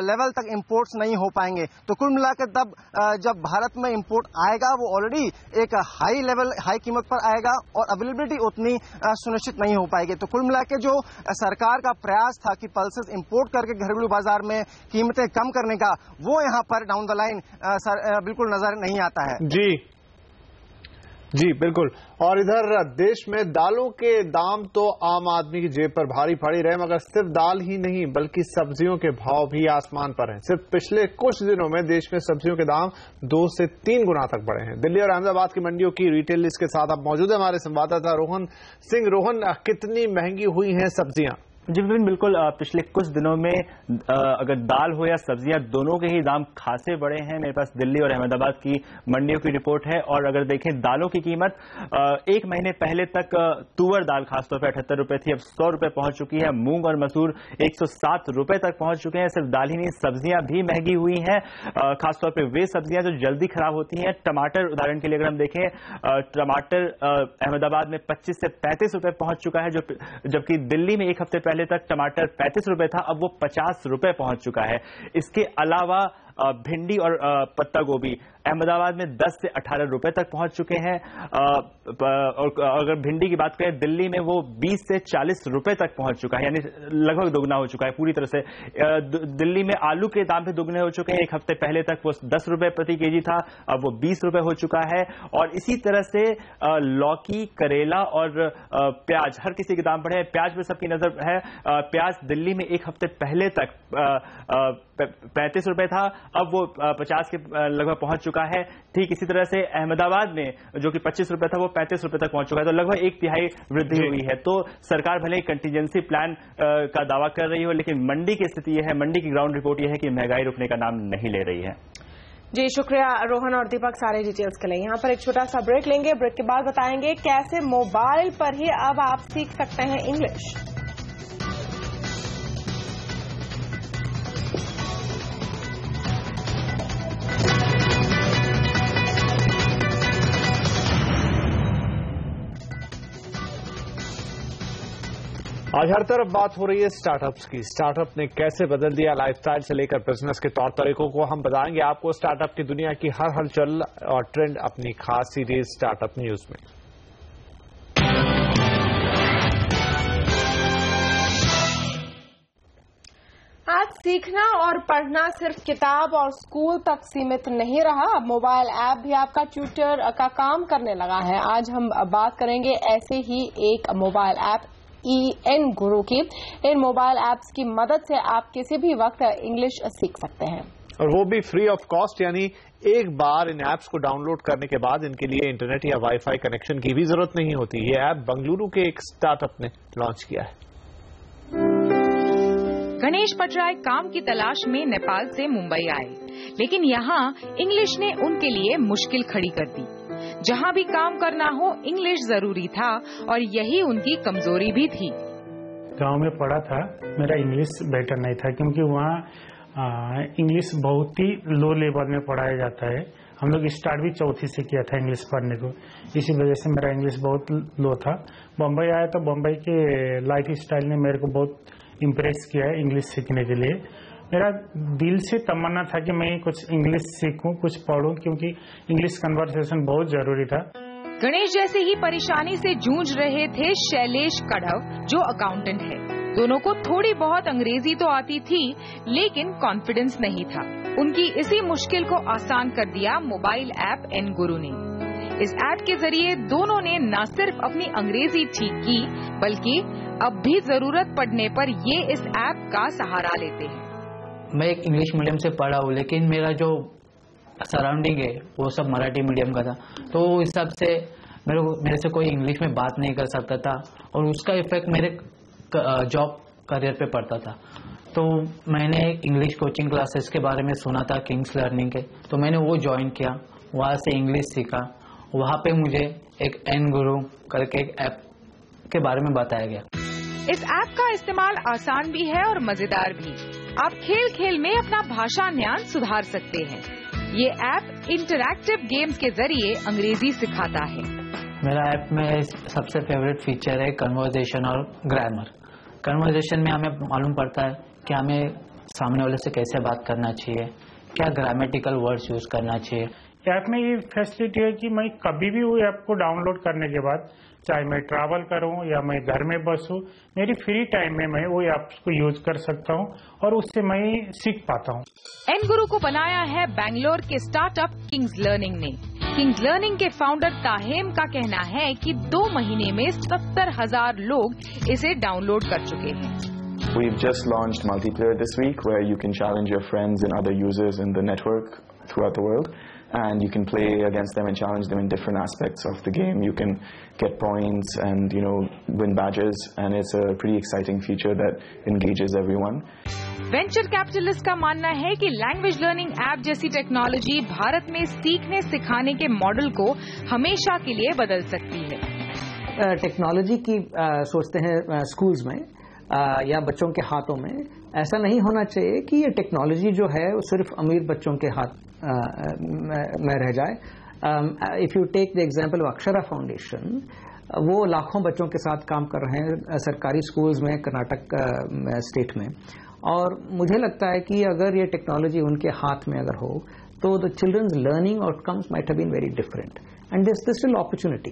लेवल तक इंपोर्ट्स नहीं हो पाएंगे। तो कुल मिलाकर तब जब भारत में इंपोर्ट आएगा वो ऑलरेडी एक हाई कीमत पर आएगा और अवेलेबिलिटी उतनी सुनिश्चित नहीं हो पाएगी। तो कुल मिला के जो सरकार का प्रयास था कि पल्सेस इंपोर्ट करके घरेलू बाजार में कीमतें कम करने का, वो यहाँ पर डाउन द लाइन बिल्कुल नजर नहीं आता है। जी बिल्कुल। और इधर देश में दालों के दाम तो आम आदमी की जेब पर भारी पड़ी रहे, मगर सिर्फ दाल ही नहीं बल्कि सब्जियों के भाव भी आसमान पर हैं। सिर्फ पिछले कुछ दिनों में देश में सब्जियों के दाम 2 से 3 गुना तक बढ़े हैं। दिल्ली और अहमदाबाद की मंडियों की रिटेल लिस्ट के साथ अब मौजूद है हमारे संवाददाता रोहन सिंह। रोहन, कितनी महंगी हुई हैं सब्जियां? जी बिल्कुल, पिछले कुछ दिनों में अगर दाल हो या सब्जियां दोनों के ही दाम खासे बढ़े हैं। मेरे पास दिल्ली और अहमदाबाद की मंडियों की रिपोर्ट है और अगर देखें दालों की कीमत 1 महीने पहले तक तुअर दाल खासतौर पर 78 रुपए थी, अब 100 रुपए पहुंच चुकी है। मूंग और मसूर 107 रुपए तक पहुंच चुके हैं। सिर्फ दाल ही नहीं, सब्जियां भी महंगी हुई हैं, खासतौर पर वे सब्जियां जो जल्दी खराब होती हैं। टमाटर उदाहरण के लिए अगर हम देखें, टमाटर अहमदाबाद में 25 से 35 रुपए पहुंच चुका है, जबकि दिल्ली में एक हफ्ते पहले तक टमाटर 35 रुपए था, अब वो 50 रुपए पहुंच चुका है। इसके अलावा भिंडी और पत्ता गोभी अहमदाबाद में 10 से 18 रुपए तक पहुंच चुके हैं। और अगर भिंडी की बात करें दिल्ली में वो 20 से 40 रुपए तक पहुंच चुका है, यानी लगभग दोगुना हो चुका है पूरी तरह से। दिल्ली में आलू के दाम भी दोगुने हो चुके हैं। एक हफ्ते पहले तक वो 10 रुपए प्रति केजी था, अब वो 20 रुपए हो चुका है। और इसी तरह से लौकी, करेला और प्याज हर किसी के दाम बढ़े हैं। प्याज में सबकी नजर है। प्याज दिल्ली में एक हफ्ते पहले तक 35 रुपए था, अब वो 50 के लगभग पहुंच चुका है। ठीक इसी तरह से अहमदाबाद में जो कि 25 रुपए था वो 35 रुपए तक पहुंच चुका है, तो लगभग 1/3 वृद्धि हुई है। तो सरकार भले ही कंटीजेंसी प्लान का दावा कर रही हो, लेकिन मंडी की स्थिति यह है, मंडी की ग्राउंड रिपोर्ट यह है कि महंगाई रुकने का नाम नहीं ले रही है। जी शुक्रिया रोहन और दीपक सारे डिटेल्स के लिए। यहाँ पर एक छोटा सा ब्रेक लेंगे, ब्रेक के बाद बताएंगे कैसे मोबाइल पर ही अब आप सीख सकते हैं इंग्लिश। आज हर तरफ बात हो रही है स्टार्टअप्स की। स्टार्टअप ने कैसे बदल दिया लाइफस्टाइल से लेकर बिजनेस के तौर तरीकों को, हम बताएंगे आपको स्टार्टअप की दुनिया की हर हलचल और ट्रेंड अपनी खास सीरीज स्टार्टअप न्यूज में। आज सीखना और पढ़ना सिर्फ किताब और स्कूल तक सीमित नहीं रहा, अब मोबाइल ऐप भी आपका ट्यूटर का काम करने लगा है। आज हम बात करेंगे ऐसे ही एक मोबाइल ऐप एन गुरु की। इन मोबाइल ऐप्स की मदद से आप किसी भी वक्त इंग्लिश सीख सकते हैं, और वो भी फ्री ऑफ कॉस्ट, यानी एक बार इन ऐप्स को डाउनलोड करने के बाद इनके लिए इंटरनेट या वाईफाई कनेक्शन की भी जरूरत नहीं होती। ये ऐप बंगलुरु के एक स्टार्टअप ने लॉन्च किया है। गणेश पटराय काम की तलाश में नेपाल से मुंबई आए, लेकिन यहाँ इंग्लिश ने उनके लिए मुश्किल खड़ी कर दी। जहाँ भी काम करना हो इंग्लिश जरूरी था और यही उनकी कमजोरी भी थी। गांव में पढ़ा था, मेरा इंग्लिश बेटर नहीं था क्योंकि वहाँ इंग्लिश बहुत ही लो लेवल में पढ़ाया जाता है। हम लोग स्टार्ट भी चौथी से किया था इंग्लिश पढ़ने को, इसी वजह से मेरा इंग्लिश बहुत लो था। बम्बई आया तो बम्बई के लाइफ स्टाइल ने मेरे को बहुत इम्प्रेस किया है इंग्लिश सीखने के लिए। मेरा दिल से तमन्ना था कि मैं कुछ इंग्लिश सीखूं, कुछ पढ़ूं, क्योंकि इंग्लिश कन्वर्सेशन बहुत जरूरी था। गणेश जैसे ही परेशानी से जूझ रहे थे शैलेश कढ़व, जो अकाउंटेंट है। दोनों को थोड़ी बहुत अंग्रेजी तो आती थी, लेकिन कॉन्फिडेंस नहीं था। उनकी इसी मुश्किल को आसान कर दिया मोबाइल ऐप एन गुरु ने। इस ऐप के जरिए दोनों ने न सिर्फ अपनी अंग्रेजी ठीक की, बल्कि अब भी जरूरत पड़ने पर ये इस ऐप का सहारा लेते हैं। मैं एक इंग्लिश मीडियम से पढ़ा हूँ, लेकिन मेरा जो सराउंडिंग है वो सब मराठी मीडियम का था, तो उस हिसाब से मेरे से कोई इंग्लिश में बात नहीं कर सकता था और उसका इफेक्ट मेरे जॉब करियर पे पड़ता था। तो मैंने इंग्लिश कोचिंग क्लासेस के बारे में सुना था, किंग्स लर्निंग के, तो मैंने वो ज्वाइन किया, वहाँ से इंग्लिश सीखा। वहाँ पे मुझे एक एन गुरु करके एक ऐप के बारे में बताया गया। इस ऐप का इस्तेमाल आसान भी है और मजेदार भी। आप खेल खेल में अपना भाषा ज्ञान सुधार सकते हैं। ये ऐप इंटरैक्टिव गेम्स के जरिए अंग्रेजी सिखाता है। मेरा ऐप में सबसे फेवरेट फीचर है कन्वर्सेशन और ग्रामर। कन्वर्सेशन में हमें मालूम पड़ता है कि हमें सामने वाले से कैसे बात करना चाहिए, क्या ग्रामेटिकल वर्ड्स यूज करना चाहिए। ऐप में ये फैसिलिटी है कि मैं कभी भी वो ऐप को डाउनलोड करने के बाद, चाहे मैं ट्रैवल करूं या मैं घर में बसूं, मेरी फ्री टाइम में मैं वो ऐप को यूज कर सकता हूं और उससे मैं सीख पाता हूं। एन गुरु को बनाया है बैंगलोर के स्टार्टअप किंग्स लर्निंग ने। किंग्स लर्निंग के फाउंडर ताहेम का कहना है कि 2 महीने में 70,000 लोग इसे डाउनलोड कर चुके हैं। We've just launched multiplayer this week, where you can challenge your friends and other users in the network throughout the world, and you can play against them and challenge them in different aspects of the game. You can get points and, win badges, and it's a pretty exciting feature that engages everyone. Venture capitalist का मानना है कि लैंग्वेज लर्निंग ऐप जैसी टेक्नोलॉजी भारत में सीखने सिखाने के मॉडल को हमेशा के लिए बदल सकती है। टेक्नोलॉजी की सोचते हैं स्कूल्स में या बच्चों के हाथों में। ऐसा नहीं होना चाहिए कि ये टेक्नोलॉजी जो है वो सिर्फ अमीर बच्चों के हाथ में रह जाए। If you take the example of Akshara foundation, वो लाखों बच्चों के साथ काम कर रहे हैं सरकारी स्कूल्स में कर्नाटक स्टेट में, और मुझे लगता है कि अगर ये टेक्नोलॉजी उनके हाथ में अगर हो तो the childrens learning outcomes might have been very different and this still opportunity.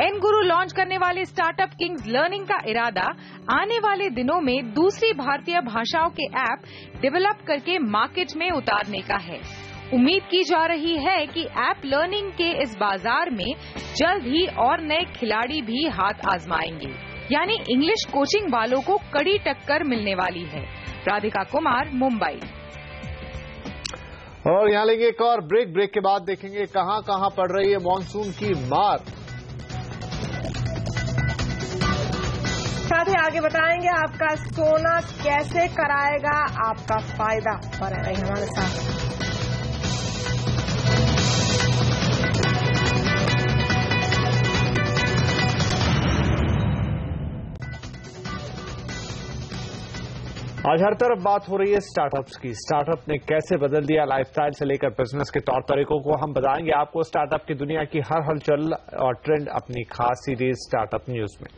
Enguru launch करने वाले स्टार्टअप किंग्स लर्निंग का इरादा आने वाले दिनों में दूसरी भारतीय भाषाओं के ऐप डेवलप करके मार्केट में उतारने का है। उम्मीद की जा रही है कि ऐप लर्निंग के इस बाजार में जल्द ही और नए खिलाड़ी भी हाथ आजमाएंगे, यानी इंग्लिश कोचिंग वालों को कड़ी टक्कर मिलने वाली है। राधिका कुमार, मुंबई। और यहाँ लेंगे एक और ब्रेक के बाद देखेंगे कहां कहां पड़ रही है मॉनसून की मार। साथ ही आगे बताएंगे आपका सोना कैसे कराएगा आपका फायदा। बने रहिए हमारे साथ। आज हर तरफ बात हो रही है स्टार्टअप्स की। स्टार्टअप ने कैसे बदल दिया लाइफस्टाइल से लेकर बिजनेस के तौर तरीकों को। हम बताएंगे आपको स्टार्टअप की दुनिया की हर हलचल और ट्रेंड अपनी खास सीरीज स्टार्टअप न्यूज में।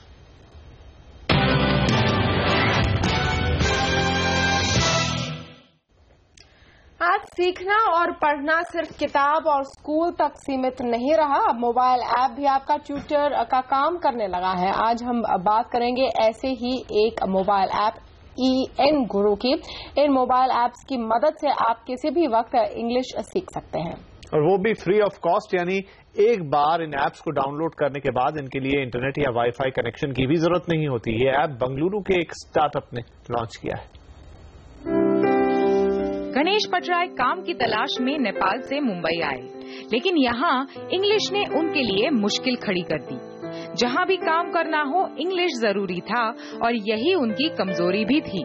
आज सीखना और पढ़ना सिर्फ किताब और स्कूल तक सीमित नहीं रहा, अब मोबाइल ऐप भी आपका ट्यूटर का काम करने लगा है। आज हम बात करेंगे ऐसे ही एक मोबाइल ऐप एन गुरु की। इन मोबाइल ऐप्स की मदद से आप किसी भी वक्त इंग्लिश सीख सकते हैं, और वो भी फ्री ऑफ कॉस्ट, यानी एक बार इन ऐप्स को डाउनलोड करने के बाद इनके लिए इंटरनेट या वाईफाई कनेक्शन की भी जरूरत नहीं होती। ये ऐप बंगलुरु के एक स्टार्टअप ने लॉन्च किया है। गणेश पटराय काम की तलाश में नेपाल से मुंबई आए, लेकिन यहाँ इंग्लिश ने उनके लिए मुश्किल खड़ी कर दी। जहाँ भी काम करना हो इंग्लिश जरूरी था और यही उनकी कमजोरी भी थी।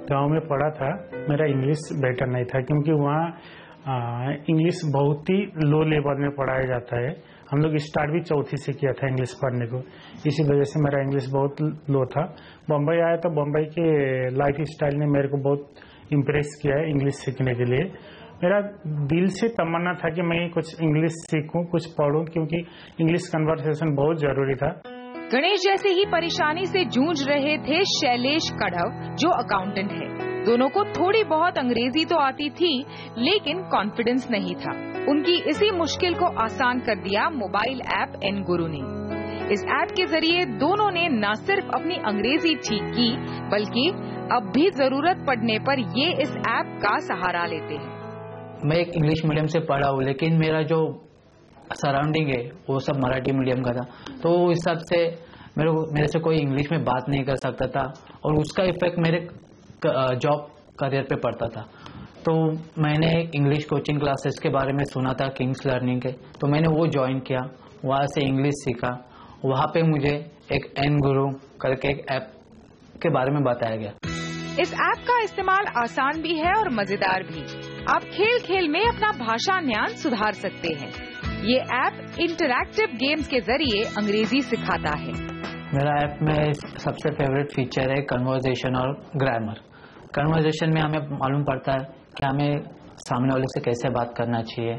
गांव में पढ़ा था, मेरा इंग्लिश बेटर नहीं था क्योंकि वहाँ इंग्लिश बहुत ही लो लेवल में पढ़ाया जाता है। हम लोग स्टार्ट भी चौथी से किया था इंग्लिश पढ़ने को, इसी वजह से मेरा इंग्लिश बहुत लो था। बम्बई आया तो बम्बई के लाइफ स्टाइल ने मेरे को बहुत इम्प्रेस किया है इंग्लिश सीखने के लिए। मेरा दिल से तमन्ना था कि मैं कुछ इंग्लिश सीखूं, कुछ पढ़ूं, क्योंकि इंग्लिश कन्वर्सेशन बहुत जरूरी था। गणेश जैसे ही परेशानी से जूझ रहे थे शैलेश कढ़व, जो अकाउंटेंट है। दोनों को थोड़ी बहुत अंग्रेजी तो आती थी, लेकिन कॉन्फिडेंस नहीं था। उनकी इसी मुश्किल को आसान कर दिया मोबाइल ऐप एन गुरु ने। इस ऐप के जरिए दोनों ने न सिर्फ अपनी अंग्रेजी ठीक की, बल्कि अब भी जरूरत पड़ने पर ये इस ऐप का सहारा लेते हैं। मैं एक इंग्लिश मीडियम से पढ़ा हूँ, लेकिन मेरा जो सराउंडिंग है वो सब मराठी मीडियम का था, तो उस हिसाब से मेरे से कोई इंग्लिश में बात नहीं कर सकता था और उसका इफेक्ट मेरे जॉब करियर पे पड़ता था। तो मैंने इंग्लिश कोचिंग क्लासेस के बारे में सुना था किंग्स लर्निंग के, तो मैंने वो ज्वाइन किया, वहाँ से इंग्लिश सीखा। वहाँ पे मुझे एक एन गुरु करके एक ऐप के बारे में बताया गया। इस ऐप का इस्तेमाल आसान भी है और मजेदार भी। आप खेल खेल में अपना भाषा ज्ञान सुधार सकते हैं। ये ऐप इंटरैक्टिव गेम्स के जरिए अंग्रेजी सिखाता है। मेरा ऐप में सबसे फेवरेट फीचर है कन्वर्सेशन और ग्रामर। कन्वर्सेशन में हमें मालूम पड़ता है कि हमें सामने वाले से कैसे बात करना चाहिए,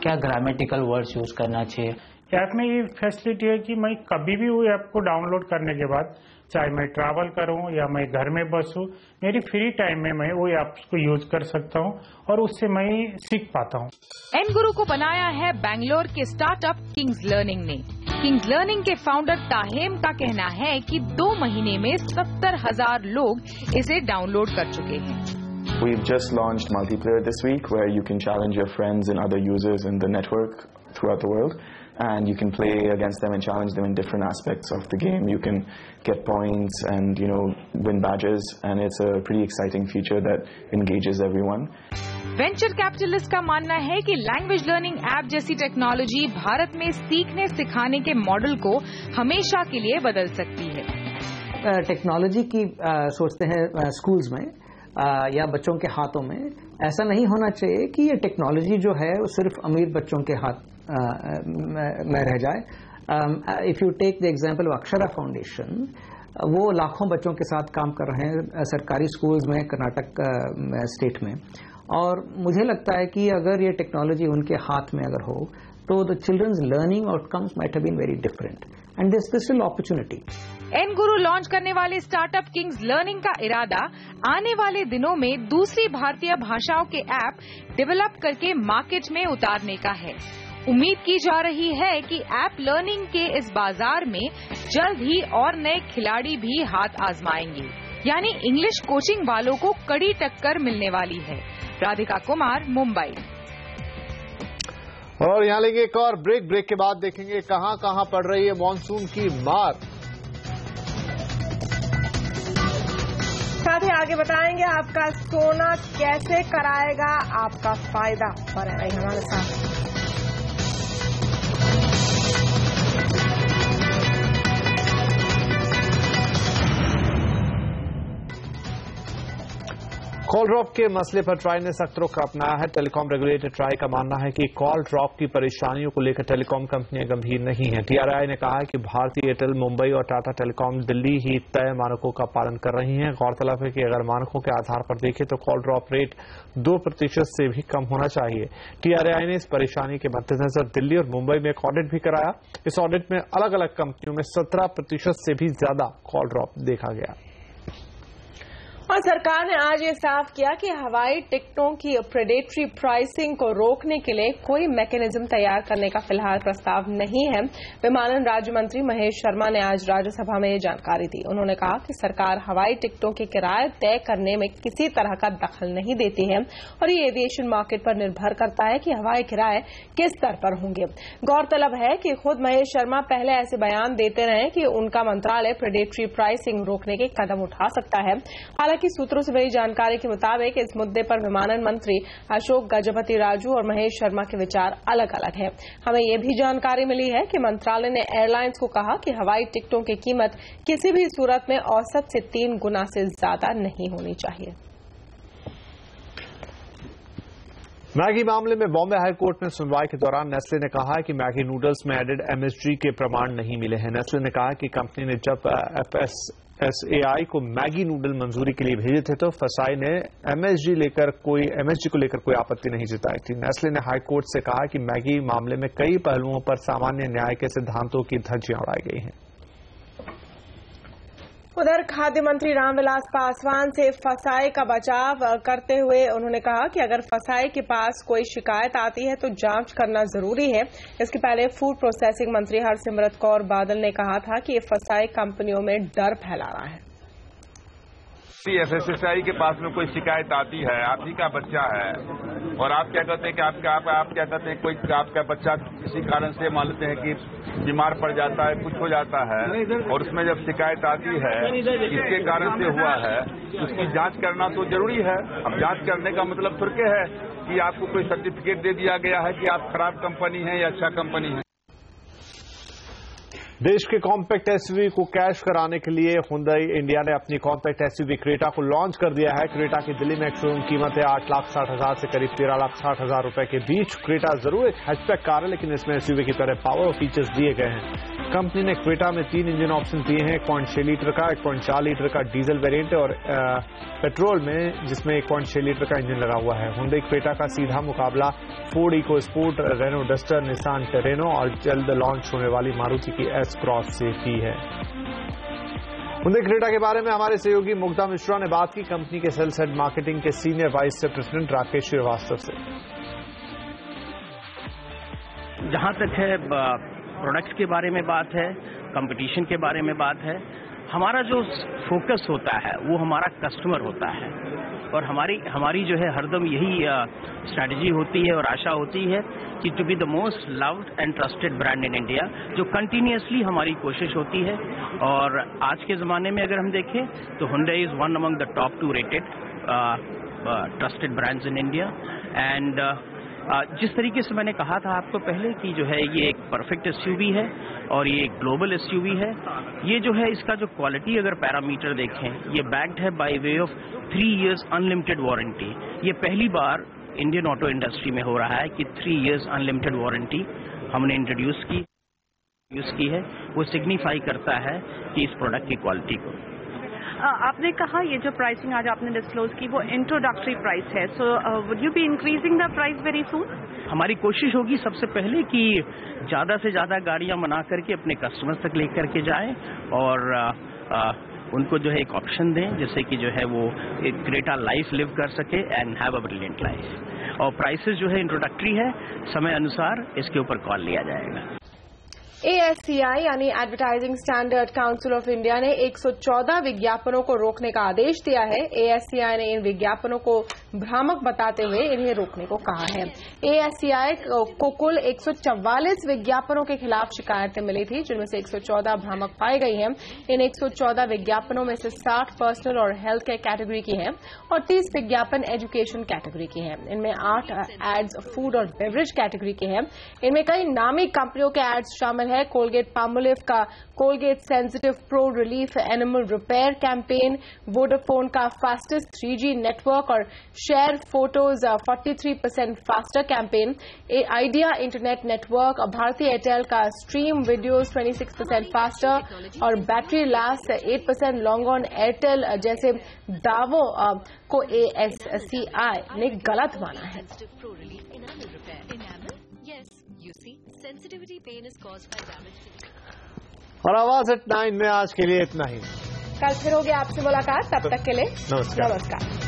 क्या ग्रामेटिकल वर्ड्स यूज करना चाहिए। ऐप में ये फैसिलिटी है कि मैं कभी भी वो ऐप को डाउनलोड करने के बाद, चाहे मैं ट्रैवल करूं या मैं घर में बसूं, मेरी फ्री टाइम में मैं वो ऐप को यूज कर सकता हूं और उससे मैं सीख पाता हूं। एन गुरु को बनाया है बैंगलोर के स्टार्टअप किंग्स लर्निंग ने। किंग्स लर्निंग के फाउंडर ताहेम का कहना है कि 2 महीने में 70,000 लोग इसे डाउनलोड कर चुके हैं। We've just launched multiplayer this week, where you can challenge your friends and other users in the network throughout the world. And you can play against them and challenge them in different aspects of the game. You can get points and, win badges, and it's a pretty exciting feature that engages everyone. Venture capitalist का मानना है कि लैंग्वेज लर्निंग ऐप जैसी टेक्नोलॉजी भारत में सीखने सिखाने के मॉडल को हमेशा के लिए बदल सकती है। टेक्नोलॉजी की सोचते हैं स्कूल्स में या बच्चों के हाथों में। ऐसा नहीं होना चाहिए कि ये टेक्नोलॉजी जो है वो सिर्फ अमीर बच्चों के हाथ में रह जाए। If you take the example of Akshara foundation, वो लाखों बच्चों के साथ काम कर रहे हैं सरकारी स्कूल्स में कर्नाटक स्टेट में, और मुझे लगता है कि अगर ये टेक्नोलॉजी उनके हाथ में अगर हो तो the childrens learning outcomes might have been very different and this still opportunity. EnGuru launch करने वाले स्टार्टअप किंग्स लर्निंग का इरादा आने वाले दिनों में दूसरी भारतीय भाषाओं के ऐप डेवलप करके मार्केट में उतारने का है। उम्मीद की जा रही है कि ऐप लर्निंग के इस बाजार में जल्द ही और नए खिलाड़ी भी हाथ आजमाएंगे, यानी इंग्लिश कोचिंग वालों को कड़ी टक्कर मिलने वाली है। राधिका कुमार, मुंबई। और यहाँ लेंगे एक और ब्रेक के बाद देखेंगे कहां कहां पड़ रही है मानसून की मार। साथ ही आगे बताएंगे आपका सोना कैसे कराएगा आपका फायदा। और हमारे साथ कॉल ड्रॉप के मसले पर ट्राई ने सख्त रुख अपनाया है। टेलीकॉम रेगुलेटर ट्राई का मानना है कि कॉल ड्रॉप की परेशानियों को लेकर टेलीकॉम कंपनियां गंभीर नहीं हैं। टीआरआई ने कहा है कि भारती एयरटेल, मुंबई और टाटा टेलीकॉम दिल्ली ही तय मानकों का पालन कर रही हैं। गौरतलब है कि अगर मानकों के आधार पर देखें तो कॉल ड्रॉप रेट 2% से भी कम होना चाहिए। टीआरआई ने इस परेशानी के मद्देनजर दिल्ली और मुंबई में एक ऑडिट भी कराया। इस ऑडिट में अलग अलग कंपनियों में 17% से भी ज्यादा कॉल ड्रॉप देखा गया। और सरकार ने आज ये साफ किया कि हवाई टिकटों की प्रेडेटरी प्राइसिंग को रोकने के लिए कोई मैकेनिज्म तैयार करने का फिलहाल प्रस्ताव नहीं है। विमानन राज्य मंत्री महेश शर्मा ने आज राज्यसभा में ये जानकारी दी। उन्होंने कहा कि सरकार हवाई टिकटों के किराए तय करने में किसी तरह का दखल नहीं देती है और ये एविएशन मार्केट पर निर्भर करता है कि हवाई किराए किस स्तर पर होंगे। गौरतलब है कि खुद महेश शर्मा पहले ऐसे बयान देते रहे कि उनका मंत्रालय प्रेडेटरी प्राइसिंग रोकने के कदम उठा सकता है। हालांकि सूत्रों से मिली जानकारी के मुताबिक इस मुद्दे पर विमानन मंत्री अशोक गजपति राजू और महेश शर्मा के विचार अलग अलग हैं। हमें यह भी जानकारी मिली है कि मंत्रालय ने एयरलाइंस को कहा कि हवाई टिकटों की कीमत किसी भी सूरत में औसत से 3 गुना से ज्यादा नहीं होनी चाहिए। मैगी मामले में बॉम्बे हाईकोर्ट में सुनवाई के दौरान नेस्ले ने कहा है कि मैगी नूडल्स में एडेड एमएसजी के प्रमाण नहीं मिले हैं। नेस्ले ने कहा कि कंपनी ने जब FSSAI को मैगी नूडल मंजूरी के लिए भेजे थे तो फसाई ने एमएसजी को लेकर कोई आपत्ति नहीं जताई थी। नेस्ले ने हाईकोर्ट से कहा कि मैगी मामले में कई पहलुओं पर सामान्य न्याय के सिद्धांतों की धज्जियां उड़ाई गई हैं। उधर खाद्य मंत्री रामविलास पासवान से फसाई का बचाव करते हुए उन्होंने कहा कि अगर फसाई के पास कोई शिकायत आती है तो जांच करना जरूरी है। इसके पहले फूड प्रोसेसिंग मंत्री हरसिमरत कौर बादल ने कहा था कि ये फसाई कंपनियों में डर फैला रहा है। FSSAI के पास में कोई शिकायत आती है, आप ही का बच्चा है और आप क्या कहते हैं कि आप क्या कहते हैं कोई आपका बच्चा किसी कारण से मान लेते हैं कि बीमार पड़ जाता है, कुछ हो जाता है और उसमें जब शिकायत आती है इसके कारण से हुआ है उसकी जांच करना तो जरूरी है। अब जांच करने का मतलब थोड़े है कि आपको कोई सर्टिफिकेट दे दिया गया है कि आप खराब कंपनी है या अच्छा कंपनी है। देश के कॉम्पैक्ट एसयूवी को कैश कराने के लिए हुंडई इंडिया ने अपनी कॉम्पैक्ट एसयूवी क्रेटा को लॉन्च कर दिया है। क्रेटा की दिल्ली में शोरूम कीमत है 8,60,000 से करीब 13,60,000 रुपए के बीच। क्रेटा जरूर एक हैचबैक कार है लेकिन इसमें एसयूवी की तरह पावर और फीचर्स दिए गए हैं। कंपनी ने क्रेटा में 3 इंजन ऑप्शन दिए हैं, 1.6 लीटर का, 1.4 लीटर का डीजल वेरिएंट और पेट्रोल में जिसमें 1.6 लीटर का इंजन लगा हुआ है। हुंडई क्रेटा का सीधा मुकाबला Ford EcoSport, Renault Duster, Nissan Terrano और जल्द लॉन्च होने वाली मारुति की एस क्रॉस से भी है। हुंडई क्रेटा के बारे में हमारे सहयोगी मुग्धा मिश्रा ने बात की कंपनी के सेल्स हेड मार्केटिंग के senior vice president Rakesh Srivastava से। जहां तक है प्रोडक्ट्स के बारे में बात है, कंपटीशन के बारे में बात है, हमारा जो फोकस होता है वो हमारा कस्टमर होता है और हमारी जो है हरदम यही स्ट्रैटेजी होती है और आशा होती है कि to be the most loved and trusted brand in India, जो कंटिन्यूअसली हमारी कोशिश होती है। और आज के ज़माने में अगर हम देखें तो Hyundai is one among the top 2 rated trusted brands in India. And जिस तरीके से मैंने कहा था आपको पहले कि जो है ये एक परफेक्ट एसयूवी है और ये एक ग्लोबल एसयूवी है। ये जो है इसका जो क्वालिटी अगर पैरामीटर देखें, ये बैक्ड है by way of 3 years unlimited warranty. ये पहली बार इंडियन ऑटो इंडस्ट्री में हो रहा है कि 3 years अनलिमिटेड वारंटी हमने इंट्रोड्यूस की है। वो सिग्निफाई करता है कि इस प्रोडक्ट की क्वालिटी को। आपने कहा ये जो प्राइसिंग आज आपने डिस्क्लोज की वो इंट्रोडक्टरी प्राइस है, so would you be increasing the price very soon? हमारी कोशिश होगी सबसे पहले कि ज्यादा से ज्यादा गाड़ियां बना करके अपने कस्टमर्स तक लेकर के जाएं और उनको जो है एक ऑप्शन दें जिससे कि जो है वो एक ग्रेटर लाइफ लिव कर सके and have a brilliant life. और प्राइसेस जो है इंट्रोडक्टरी है, समय अनुसार इसके ऊपर कॉल लिया जाएगा। ASCI यानी advertising standard council of India ने 114 विज्ञापनों को रोकने का आदेश दिया है। ASCI ने इन विज्ञापनों को भ्रामक बताते हुए इन्हें रोकने को कहा है। ASCI को कुल 144 विज्ञापनों के खिलाफ शिकायतें मिली थी, जिनमें से 114 भ्रामक पाई गई हैं। इन 114 विज्ञापनों में से 60 पर्सनल और हेल्थ केयर कैटेगरी की हैं और 30 विज्ञापन एजुकेशन कैटेगरी की हैं। इनमें 8 एड्स फूड और बेवरेज कैटेगरी के हैं। इनमें कई नामी कंपनियों के एड्स शामिल है। कोलगेट पामोलिव का Colgate sensitive pro relief animal repair campaign, Vodafone का फास्टेस्ट 3G नेटवर्क और share photos 43% faster campaign, idea internet network, भारतीय एयरटेल का स्ट्रीम वीडियोज 26% फास्टर और battery last 8% long on Airtel जैसे दावों को ASCI ने गलत माना है। और आवाज एट 9 में आज के लिए इतना ही। कल फिर होगी आपसे मुलाकात, तब तक के लिए नमस्कार।